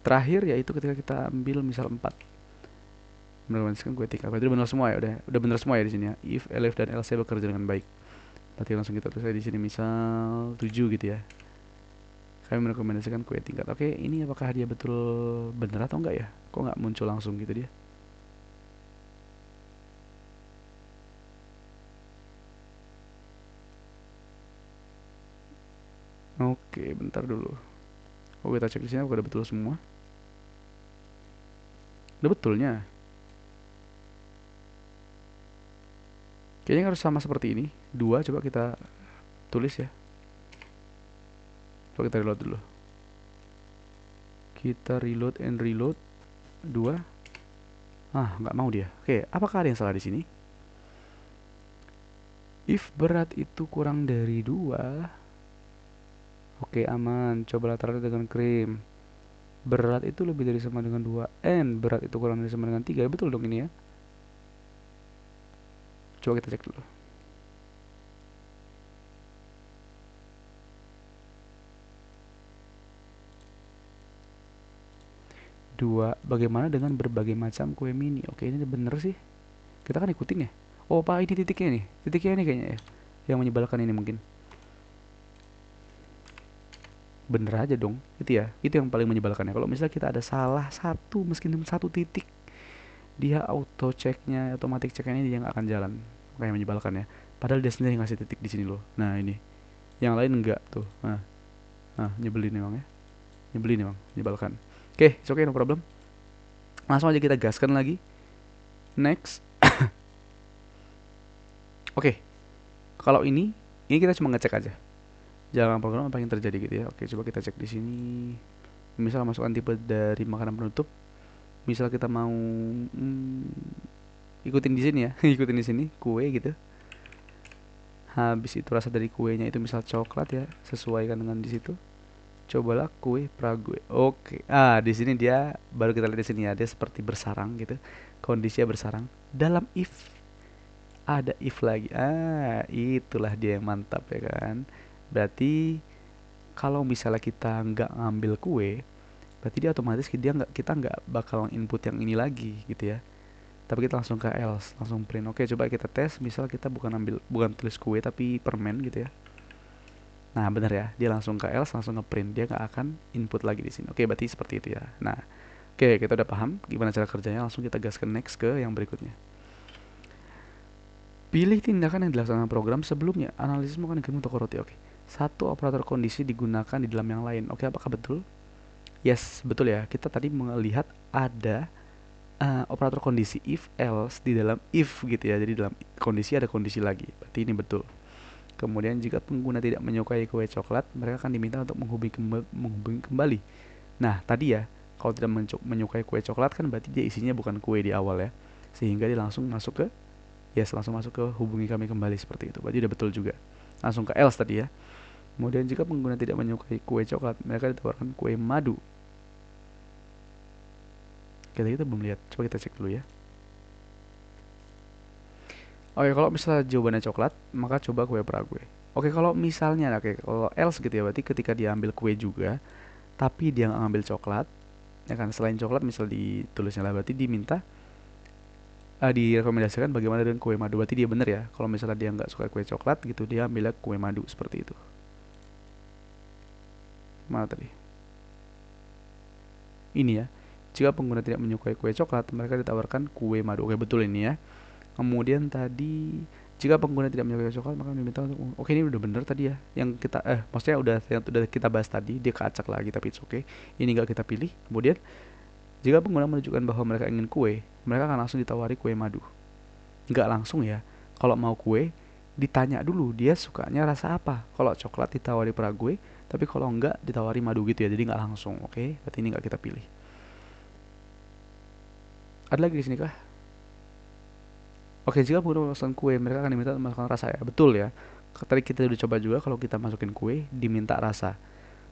Terakhir yaitu ketika kita ambil misal 4. Menemukan gue tiga. Berarti benar semua ya, udah benar semua ya di sini ya. If, elif dan else bekerja dengan baik. Berarti langsung kita tulis di sini misal 7 gitu ya. Kami merekomendasikan kue tingkat. Oke, ini apakah dia betul benar atau enggak ya? Kok nggak muncul langsung gitu dia? Oke, bentar dulu. Oh, kita cek di sini apakah udah betul semua. Udah betulnya. Kayaknya harus sama seperti ini. 2 coba kita tulis ya. Coba kita reload dulu. Kita reload and reload. 2. Ah, nggak mau dia. Oke, apakah ada yang salah di sini? If berat itu kurang dari 2. Oke, aman. Coba latar dengan krim. Berat itu lebih dari sama dengan 2. And berat itu kurang dari sama dengan 3. Betul dong ini ya. Coba kita cek dulu. 2. Bagaimana dengan berbagai macam kue mini? Oke, ini bener sih. Kita kan ikutin ya. Oh, Pak, ini titiknya nih. Titiknya ini kayaknya ya. Yang menyebalkan ini mungkin. Bener aja dong. Itu ya. Itu yang paling menyebalkan ya. Kalau misalnya kita ada salah satu, meskipun satu titik, dia auto checknya, otomatis checknya ini dia nggak akan jalan. Kayak menyebalkan ya. Padahal dia sendiri ngasih titik di sini loh. Nah, ini. Yang lain enggak tuh. Nah, nyebelin emang ya. Nyebelin emang, menyebalkan. Oke, it's okay, no problem. Langsung aja kita gaskan lagi. Next. Oke, kalau ini kita cuma ngecek aja. Jalan program apa yang terjadi gitu ya. Oke, coba kita cek di sini. Misal masukkan tipe dari makanan penutup. Misal kita mau ikutin di sini ya, ikutin di sini kue gitu. Habis itu rasa dari kuenya itu misal coklat ya, sesuaikan dengan di situ. Cobalah kue prague. Oke. Di sini dia baru kita lihat di sini ya, dia seperti bersarang gitu. Kondisinya bersarang. Dalam if ada if lagi. Itulah dia yang mantap ya kan. Berarti kalau misalnya kita nggak ngambil kue, berarti dia otomatis kita nggak bakal input yang ini lagi gitu ya. Tapi kita langsung ke else, langsung print. Oke, coba kita tes. Misal kita bukan tulis kue tapi permen gitu ya. Nah, benar ya, dia langsung ke else, langsung ngeprint, dia nggak akan input lagi di sini. Oke, berarti seperti itu ya. Nah, oke, kita udah paham gimana cara kerjanya. Langsung kita gas ke next ke yang berikutnya. Pilih tindakan yang dilaksanakan program sebelumnya. Analisis menggunakan untuk roti. Oke, satu operator kondisi digunakan di dalam yang lain. Oke, apakah betul? Yes, betul ya. Kita tadi melihat ada operator kondisi if else di dalam if gitu ya. Jadi dalam kondisi ada kondisi lagi. Berarti ini betul. Kemudian jika pengguna tidak menyukai kue coklat, mereka akan diminta untuk menghubungi kembali. Nah, tadi ya, kalau tidak menyukai kue coklat kan berarti dia isinya bukan kue di awal ya. Sehingga dia langsung masuk ke langsung masuk ke hubungi kami kembali seperti itu. Berarti udah betul juga. Langsung ke else tadi ya. Kemudian jika pengguna tidak menyukai kue coklat, mereka ditawarkan kue madu. Kita belum lihat. Coba kita cek dulu ya. Oke, kalau misalnya jawabannya coklat, maka coba kue prague. Oke, kalau misalnya, kalau else gitu ya, berarti ketika dia ambil kue juga, tapi dia nggak ngambil coklat, ya kan, selain coklat misal ditulisnya lah, berarti diminta, direkomendasikan bagaimana dengan kue madu. Berarti dia bener ya, kalau misalnya dia nggak suka kue coklat gitu, dia ambilnya kue madu, seperti itu. Mana tadi? Ini ya, jika pengguna tidak menyukai kue coklat, mereka ditawarkan kue madu. Oke, betul ini ya. Kemudian tadi jika pengguna tidak menyukai coklat maka diminta untuk oke, ini udah bener tadi ya. Yang kita maksudnya udah kita bahas tadi, dia keacak lagi tapi it's okay. Ini nggak kita pilih. Kemudian jika pengguna menunjukkan bahwa mereka ingin kue, mereka akan langsung ditawari kue madu. Nggak langsung ya. Kalau mau kue, ditanya dulu dia sukanya rasa apa. Kalau coklat ditawari prague, tapi kalau enggak ditawari madu gitu ya. Jadi nggak langsung, oke? Berarti ini nggak kita pilih. Ada lagi di sini kah? Oke, jika pengguna memasukkan kue, mereka akan diminta untuk memasukkan rasa ya. Betul ya. Tadi kita udah coba juga kalau kita masukin kue, diminta rasa.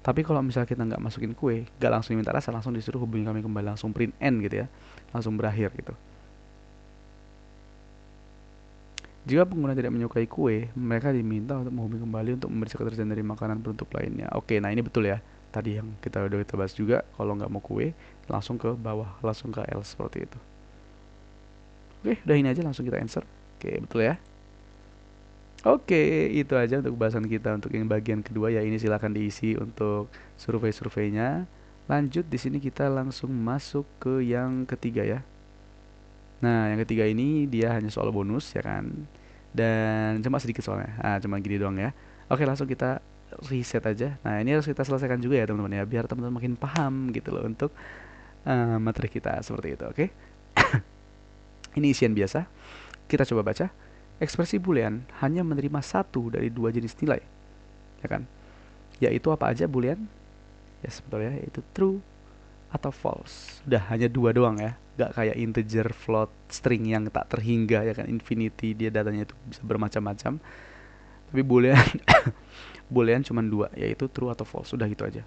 Tapi kalau misalnya kita nggak masukin kue, nggak langsung diminta rasa, langsung disuruh hubungi kami kembali, langsung print end gitu ya. Langsung berakhir gitu. Jika pengguna tidak menyukai kue, mereka diminta untuk menghubungi kembali untuk memberi ketersediaan dari makanan penutup lainnya. Oke, nah ini betul ya. Tadi yang kita bahas juga, kalau nggak mau kue, langsung ke bawah, langsung ke else seperti itu. Oke, udah ini aja langsung kita answer. Oke, betul ya. Oke, itu aja untuk bahasan kita untuk yang bagian kedua ya. Ini silahkan diisi untuk survei-surveinya. Lanjut di sini kita langsung masuk ke yang ketiga ya. Nah, yang ketiga ini dia hanya soal bonus ya kan. Dan cuma sedikit soalnya. Cuma gini doang ya. Oke, langsung kita reset aja. Nah, ini harus kita selesaikan juga ya teman-teman ya, biar teman-teman makin paham gitu loh untuk materi kita seperti itu, oke? Ini isian biasa. Kita coba baca. Ekspresi boolean hanya menerima satu dari dua jenis nilai, ya kan? Yaitu apa aja boolean? Ya sebetulnya yaitu true atau false. Udah hanya dua doang ya. Gak kayak integer, float, string yang tak terhingga ya kan, infinity, dia datanya itu bisa bermacam-macam. Tapi boolean boolean cuma dua, yaitu true atau false. Udah gitu aja.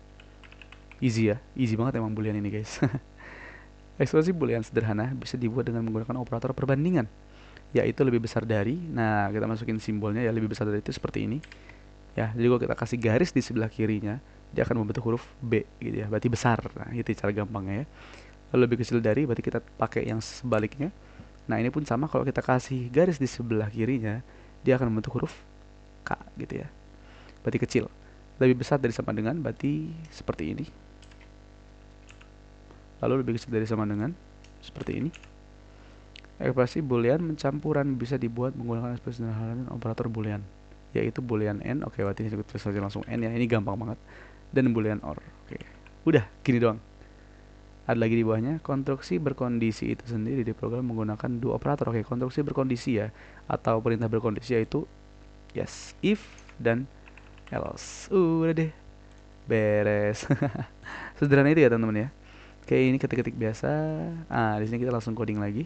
Easy ya, easy banget emang boolean ini guys. Ekspresi boolean sederhana bisa dibuat dengan menggunakan operator perbandingan, yaitu lebih besar dari. Nah, kita masukin simbolnya ya, lebih besar dari itu seperti ini. Ya, jadi kalau kita kasih garis di sebelah kirinya, dia akan membentuk huruf B gitu ya, berarti besar. Nah, itu cara gampangnya ya. Lalu lebih kecil dari, berarti kita pakai yang sebaliknya. Nah, ini pun sama, kalau kita kasih garis di sebelah kirinya, dia akan membentuk huruf K gitu ya, berarti kecil. Lebih besar dari sama dengan, berarti seperti ini. Lalu lebih kecil dari sama dengan, seperti ini. Ekspresi boolean mencampuran bisa dibuat menggunakan ekspresi sederhana dan operator boolean, yaitu boolean n. Oke, berarti ini tulis saja langsung n ya, ini gampang banget. Dan boolean or. Oke, udah gini doang. Ada lagi di bawahnya, konstruksi berkondisi itu sendiri diprogram menggunakan dua operator. Oke, konstruksi berkondisi ya, atau perintah berkondisi yaitu yes, if dan else. Udah deh, beres. Sederhana itu ya teman-teman ya. Oke, ini ketik-ketik biasa. Di sini kita langsung coding lagi.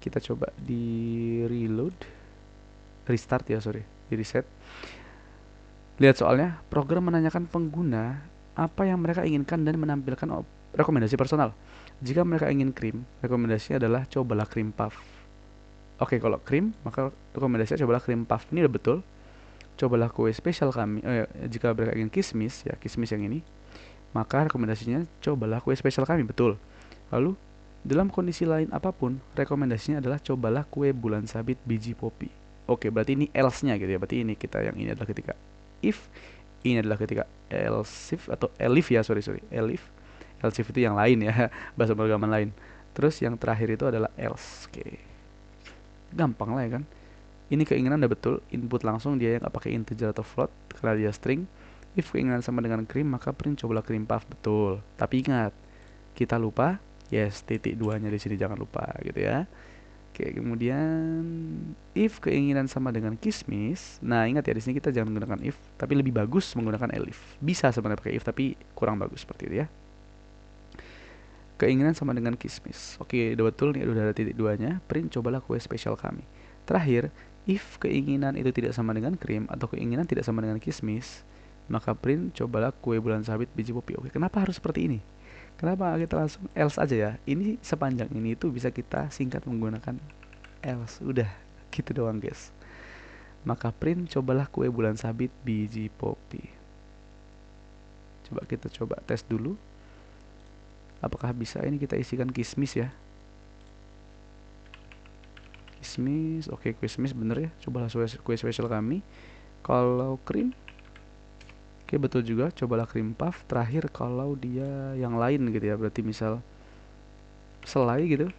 Kita coba di reload, restart ya, sorry, di reset. Lihat soalnya, program menanyakan pengguna apa yang mereka inginkan dan menampilkan rekomendasi personal. Jika mereka ingin krim, rekomendasinya adalah cobalah krim puff. Oke, kalau krim, maka rekomendasinya cobalah krim puff. Ini udah betul. Cobalah kue spesial kami. Jika mereka ingin kismis, ya kismis yang ini, maka rekomendasinya cobalah kue spesial kami. Betul. Lalu, dalam kondisi lain apapun, rekomendasinya adalah cobalah kue bulan sabit biji popi. Oke, berarti ini else-nya gitu ya. Berarti ini kita yang ini adalah ketika if, ini adalah ketika else if atau elif ya, sorry, elif. Else if itu yang lain ya, bahasa pemrograman lain. Terus yang terakhir itu adalah else. Oke. Gampang lah ya kan. Ini keinginan udah betul, input langsung dia yang nggak pakai integer atau float karena dia string. If keinginan sama dengan krim, maka print cobalah krim puff. Betul. Tapi ingat, kita lupa yes, titik duanya di sini jangan lupa gitu ya. Oke, kemudian if keinginan sama dengan kismis. Nah, ingat ya, di sini kita jangan menggunakan if, tapi lebih bagus menggunakan elif. Bisa sebenarnya pakai if, tapi kurang bagus seperti itu ya. Keinginan sama dengan kismis. Oke, udah betul nih, udah ada titik duanya. Print cobalah kue spesial kami. Terakhir, if keinginan itu tidak sama dengan krim atau keinginan tidak sama dengan kismis, maka print cobalah kue bulan sabit biji popi. Oke, kenapa harus seperti ini? Kenapa kita langsung else aja ya? Ini sepanjang ini itu bisa kita singkat menggunakan else. Udah, gitu doang guys. Maka print cobalah kue bulan sabit biji popi. Coba kita coba tes dulu. Apakah bisa ini kita isikan kismis ya? Kismis, oke, kismis bener ya. Cobalah kue spesial kami. Kalau krim, oke betul juga. Cobalah krim puff. Terakhir kalau dia yang lain gitu ya, berarti misal selai gitu.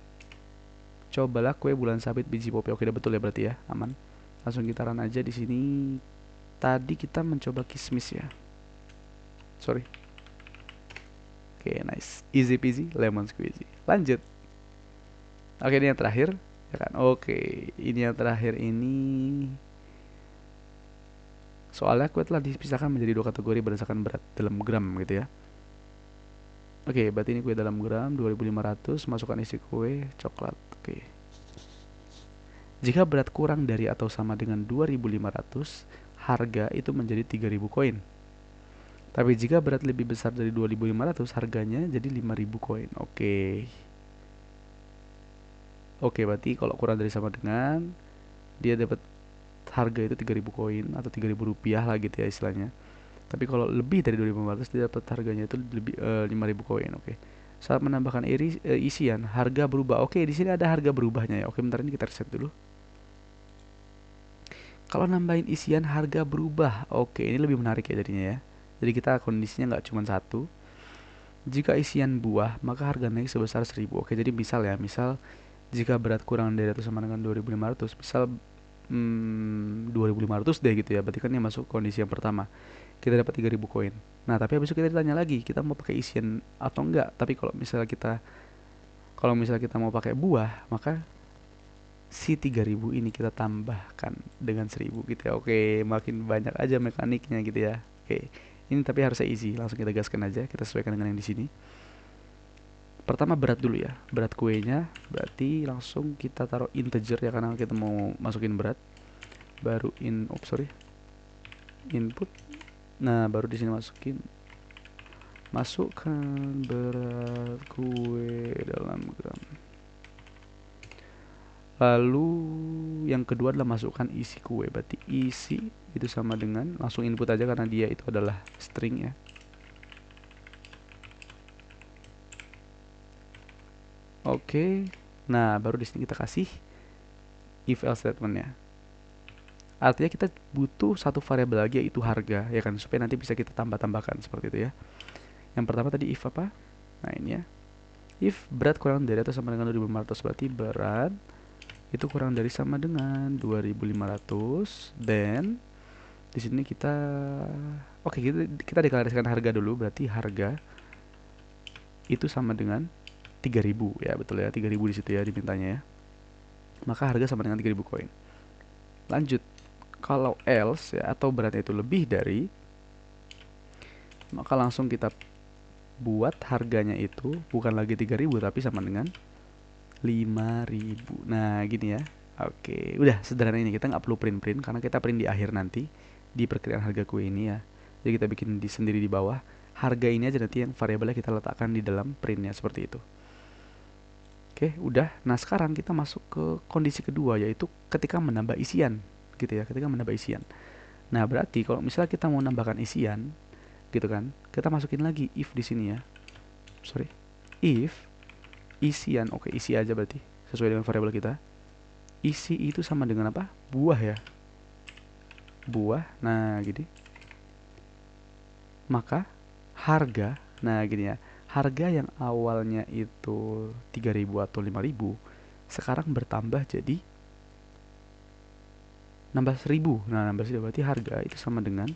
Cobalah kue bulan sabit biji popi. Oke, udah betul ya berarti ya, aman. Langsung kita run aja di sini. Tadi kita mencoba kismis ya. Sorry. Oke, nice. Easy peasy, lemon squeezy. Lanjut. Oke, ini yang terakhir. Ya kan? Oke, ini yang terakhir ini. Soalnya kue telah dipisahkan menjadi dua kategori berdasarkan berat dalam gram gitu ya. Oke, berarti ini kue dalam gram 2500, masukkan isi kue coklat. Oke. Jika berat kurang dari atau sama dengan 2500, harga itu menjadi 3000 koin. Tapi jika berat lebih besar dari 2500, harganya jadi 5000 koin. Oke. Oke, berarti kalau kurang dari sama dengan, dia dapat harga itu 3000 koin atau 3000 rupiah lah gitu ya istilahnya. Tapi kalau lebih dari 2500, dia dapat harganya itu lebih 5000 koin. Oke. Saat menambahkan isian, harga berubah. Oke, di sini ada harga berubahnya ya. Oke, bentar ini kita reset dulu. Kalau nambahin isian harga berubah. Oke, ini lebih menarik ya jadinya ya. Jadi kita kondisinya nggak cuma satu. Jika isian buah, maka harga naik sebesar 1000. Oke, jadi misal ya, misal jika berat kurang dari atau sama dengan 2500, misal 2500 deh gitu ya. Berarti kan yang masuk kondisi yang pertama. Kita dapat 3000 koin. Nah, tapi habis itu kita ditanya lagi, kita mau pakai isian atau enggak. Tapi kalau misalnya kita mau pakai buah, maka si 3000 ini kita tambahkan dengan 1000 gitu ya. Oke, makin banyak aja mekaniknya gitu ya. Oke. Ini tapi harusnya easy, langsung kita gaskan aja, kita sesuaikan dengan yang di sini. Pertama berat dulu ya. Berat kuenya berarti langsung kita taruh integer ya karena kita mau masukin berat. Baru input. Nah, baru di sini masukkan berat kue dalam gram. Lalu yang kedua adalah masukkan isi kue. Berarti isi itu sama dengan langsung input aja karena dia itu adalah string ya. Oke. Nah, baru di sini kita kasih if else statementnya. Artinya kita butuh satu variabel lagi yaitu harga ya kan supaya nanti bisa kita tambah-tambahkan seperti itu ya. Yang pertama tadi if apa? Nah, ini ya. If berat kurang dari atau sama dengan 2500 berarti berat itu kurang dari sama dengan 2500 dan di sini kita deklarasikan harga dulu berarti harga itu sama dengan 3000 ya betul ya 3000 di situ ya dimintanya ya. Maka harga sama dengan 3000 koin. Lanjut. Kalau else ya atau beratnya itu lebih dari, maka langsung kita buat harganya itu bukan lagi 3000 tapi sama dengan 5000. Nah, gini ya. Oke, udah sederhana ini. Kita nggak perlu print-print karena kita print di akhir nanti di perkiraan harga kue ini ya. Jadi kita bikin sendiri di bawah. Harga ini aja nanti yang variabelnya kita letakkan di dalam printnya seperti itu. Oke, udah. Nah, sekarang kita masuk ke kondisi kedua yaitu ketika menambah isian, gitu ya. Ketika menambah isian. Nah, berarti kalau misalnya kita mau menambahkan isian, gitu kan? Kita masukin lagi if di sini ya. Sorry. If isian, oke isi aja berarti sesuai dengan variabel kita. Isi itu sama dengan apa? Buah ya. Buah. Nah, gini. Maka harga, nah gini ya. Harga yang awalnya itu 3000 atau 5000 sekarang bertambah jadi nambah 1000. Nah, nambah 1000 berarti harga itu sama dengan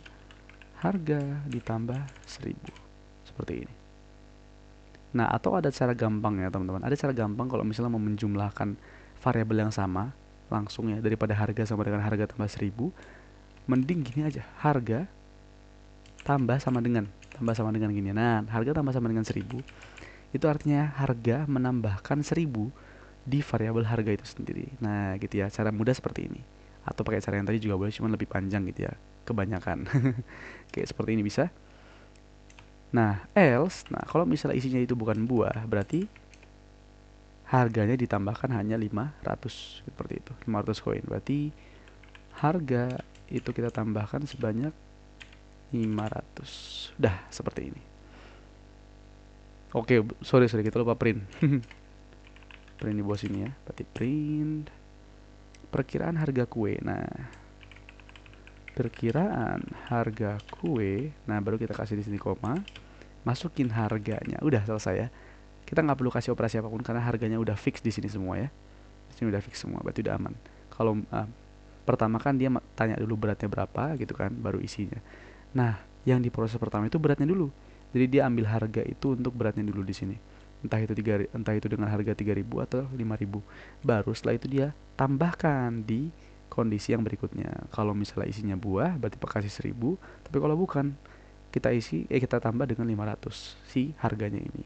harga ditambah 1000. Seperti ini. Nah, atau ada cara gampang ya, teman-teman. Ada cara gampang kalau misalnya mau menjumlahkan variabel yang sama langsung ya daripada harga sama dengan harga tambah 1000, mending gini aja. Harga tambah sama dengan gini. Nah, harga tambah sama dengan 1000 itu artinya harga menambahkan 1000 di variabel harga itu sendiri. Nah, gitu ya. Cara mudah seperti ini. Atau pakai cara yang tadi juga boleh, cuman lebih panjang gitu ya. Kebanyakan. Kayak seperti ini bisa. Nah, else, nah kalau misalnya isinya itu bukan buah, berarti harganya ditambahkan hanya 500 seperti itu. 500 koin. Berarti harga itu kita tambahkan sebanyak 500. Dah, seperti ini. Oke, sorry kita lupa print. Print di bawah sini ya. Berarti print perkiraan harga kue. Nah, perkiraan harga kue. Nah, baru kita kasih di sini koma. Masukin harganya. Udah selesai ya. Kita nggak perlu kasih operasi apapun karena harganya udah fix di sini semua ya. Di sini udah fix semua, berarti udah aman. Kalau pertama kan dia tanya dulu beratnya berapa gitu kan, baru isinya. Nah, yang di proses pertama itu beratnya dulu. Jadi dia ambil harga itu untuk beratnya dulu di sini. Entah itu dengan harga 3000 atau 5000. Baru setelah itu dia tambahkan di kondisi yang berikutnya. Kalau misalnya isinya buah berarti kasih 1000, tapi kalau bukan kita tambah dengan 500 si harganya ini.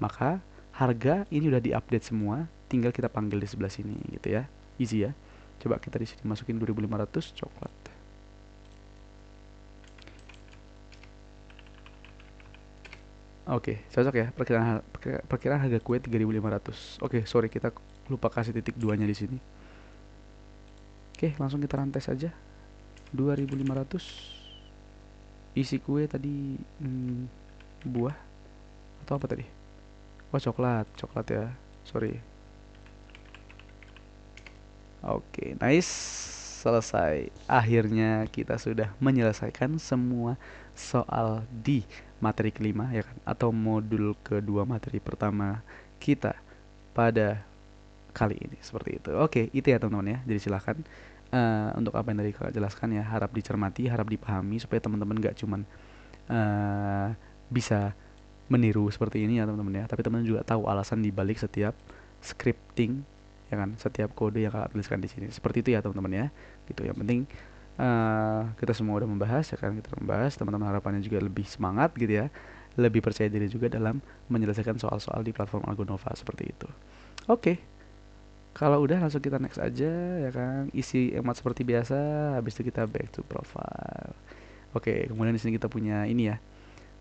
Maka harga ini udah diupdate semua, tinggal kita panggil di sebelah sini gitu ya. Easy ya. Coba kita di sini masukin 2.500 coklat. Oke, cocok ya. Perkiraan harga kue 3.500. Oke, sorry kita lupa kasih titik 2-nya di sini. Oke, langsung kita rantai saja. 2.500. Isi kue tadi buah atau apa tadi? Oh, coklat ya. Sorry. Oke, nice. Selesai. Akhirnya kita sudah menyelesaikan semua soal di materi kelima ya kan, atau modul kedua materi pertama kita pada kali ini seperti itu. Oke, itu ya teman-teman ya. Jadi silahkan untuk apa yang tadi kakak jelaskan ya, harap dicermati, harap dipahami supaya teman-teman gak cuman bisa meniru seperti ini ya teman-teman ya, tapi teman-teman juga tahu alasan dibalik setiap scripting ya kan, setiap kode yang kakak tuliskan di sini. Seperti itu ya teman-teman ya. Gitu. Yang penting kita semua udah membahas ya kan, kita membahas, teman-teman harapannya juga lebih semangat gitu ya, lebih percaya diri juga dalam menyelesaikan soal-soal di platform Algonova seperti itu. Oke. Kalau udah langsung kita next aja ya kan, isi emot seperti biasa, habis itu kita back to profile. Oke, kemudian di sini kita punya ini ya,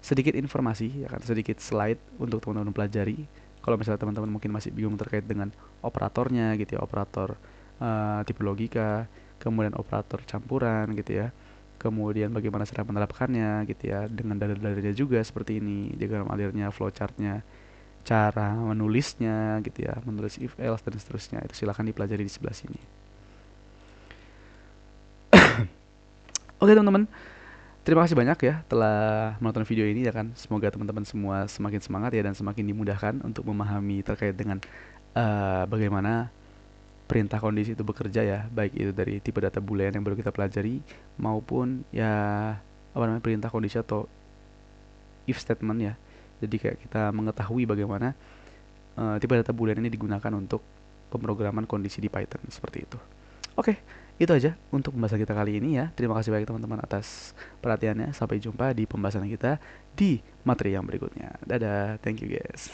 sedikit informasi ya kan, sedikit slide untuk teman-teman pelajari. Kalau misalnya teman-teman mungkin masih bingung terkait dengan operatornya gitu ya, operator tipe logika, kemudian operator campuran gitu ya, kemudian bagaimana cara menerapkannya gitu ya, dengan dalil-dalilnya juga seperti ini, diagram alirnya, flowchartnya, cara menulisnya gitu ya, menulis if else dan seterusnya, itu silahkan dipelajari di sebelah sini. Oke teman-teman, terima kasih banyak ya telah menonton video ini ya kan. Semoga teman-teman semua semakin semangat ya dan semakin dimudahkan untuk memahami terkait dengan bagaimana perintah kondisi itu bekerja ya, baik itu dari tipe data boolean yang baru kita pelajari maupun ya apa namanya, perintah kondisi atau if statement ya. Jadi kayak kita mengetahui bagaimana tipe data boolean ini digunakan untuk pemrograman kondisi di Python seperti itu. Oke, itu aja untuk pembahasan kita kali ini ya. Terima kasih banyak teman-teman atas perhatiannya. Sampai jumpa di pembahasan kita di materi yang berikutnya. Dadah, thank you guys.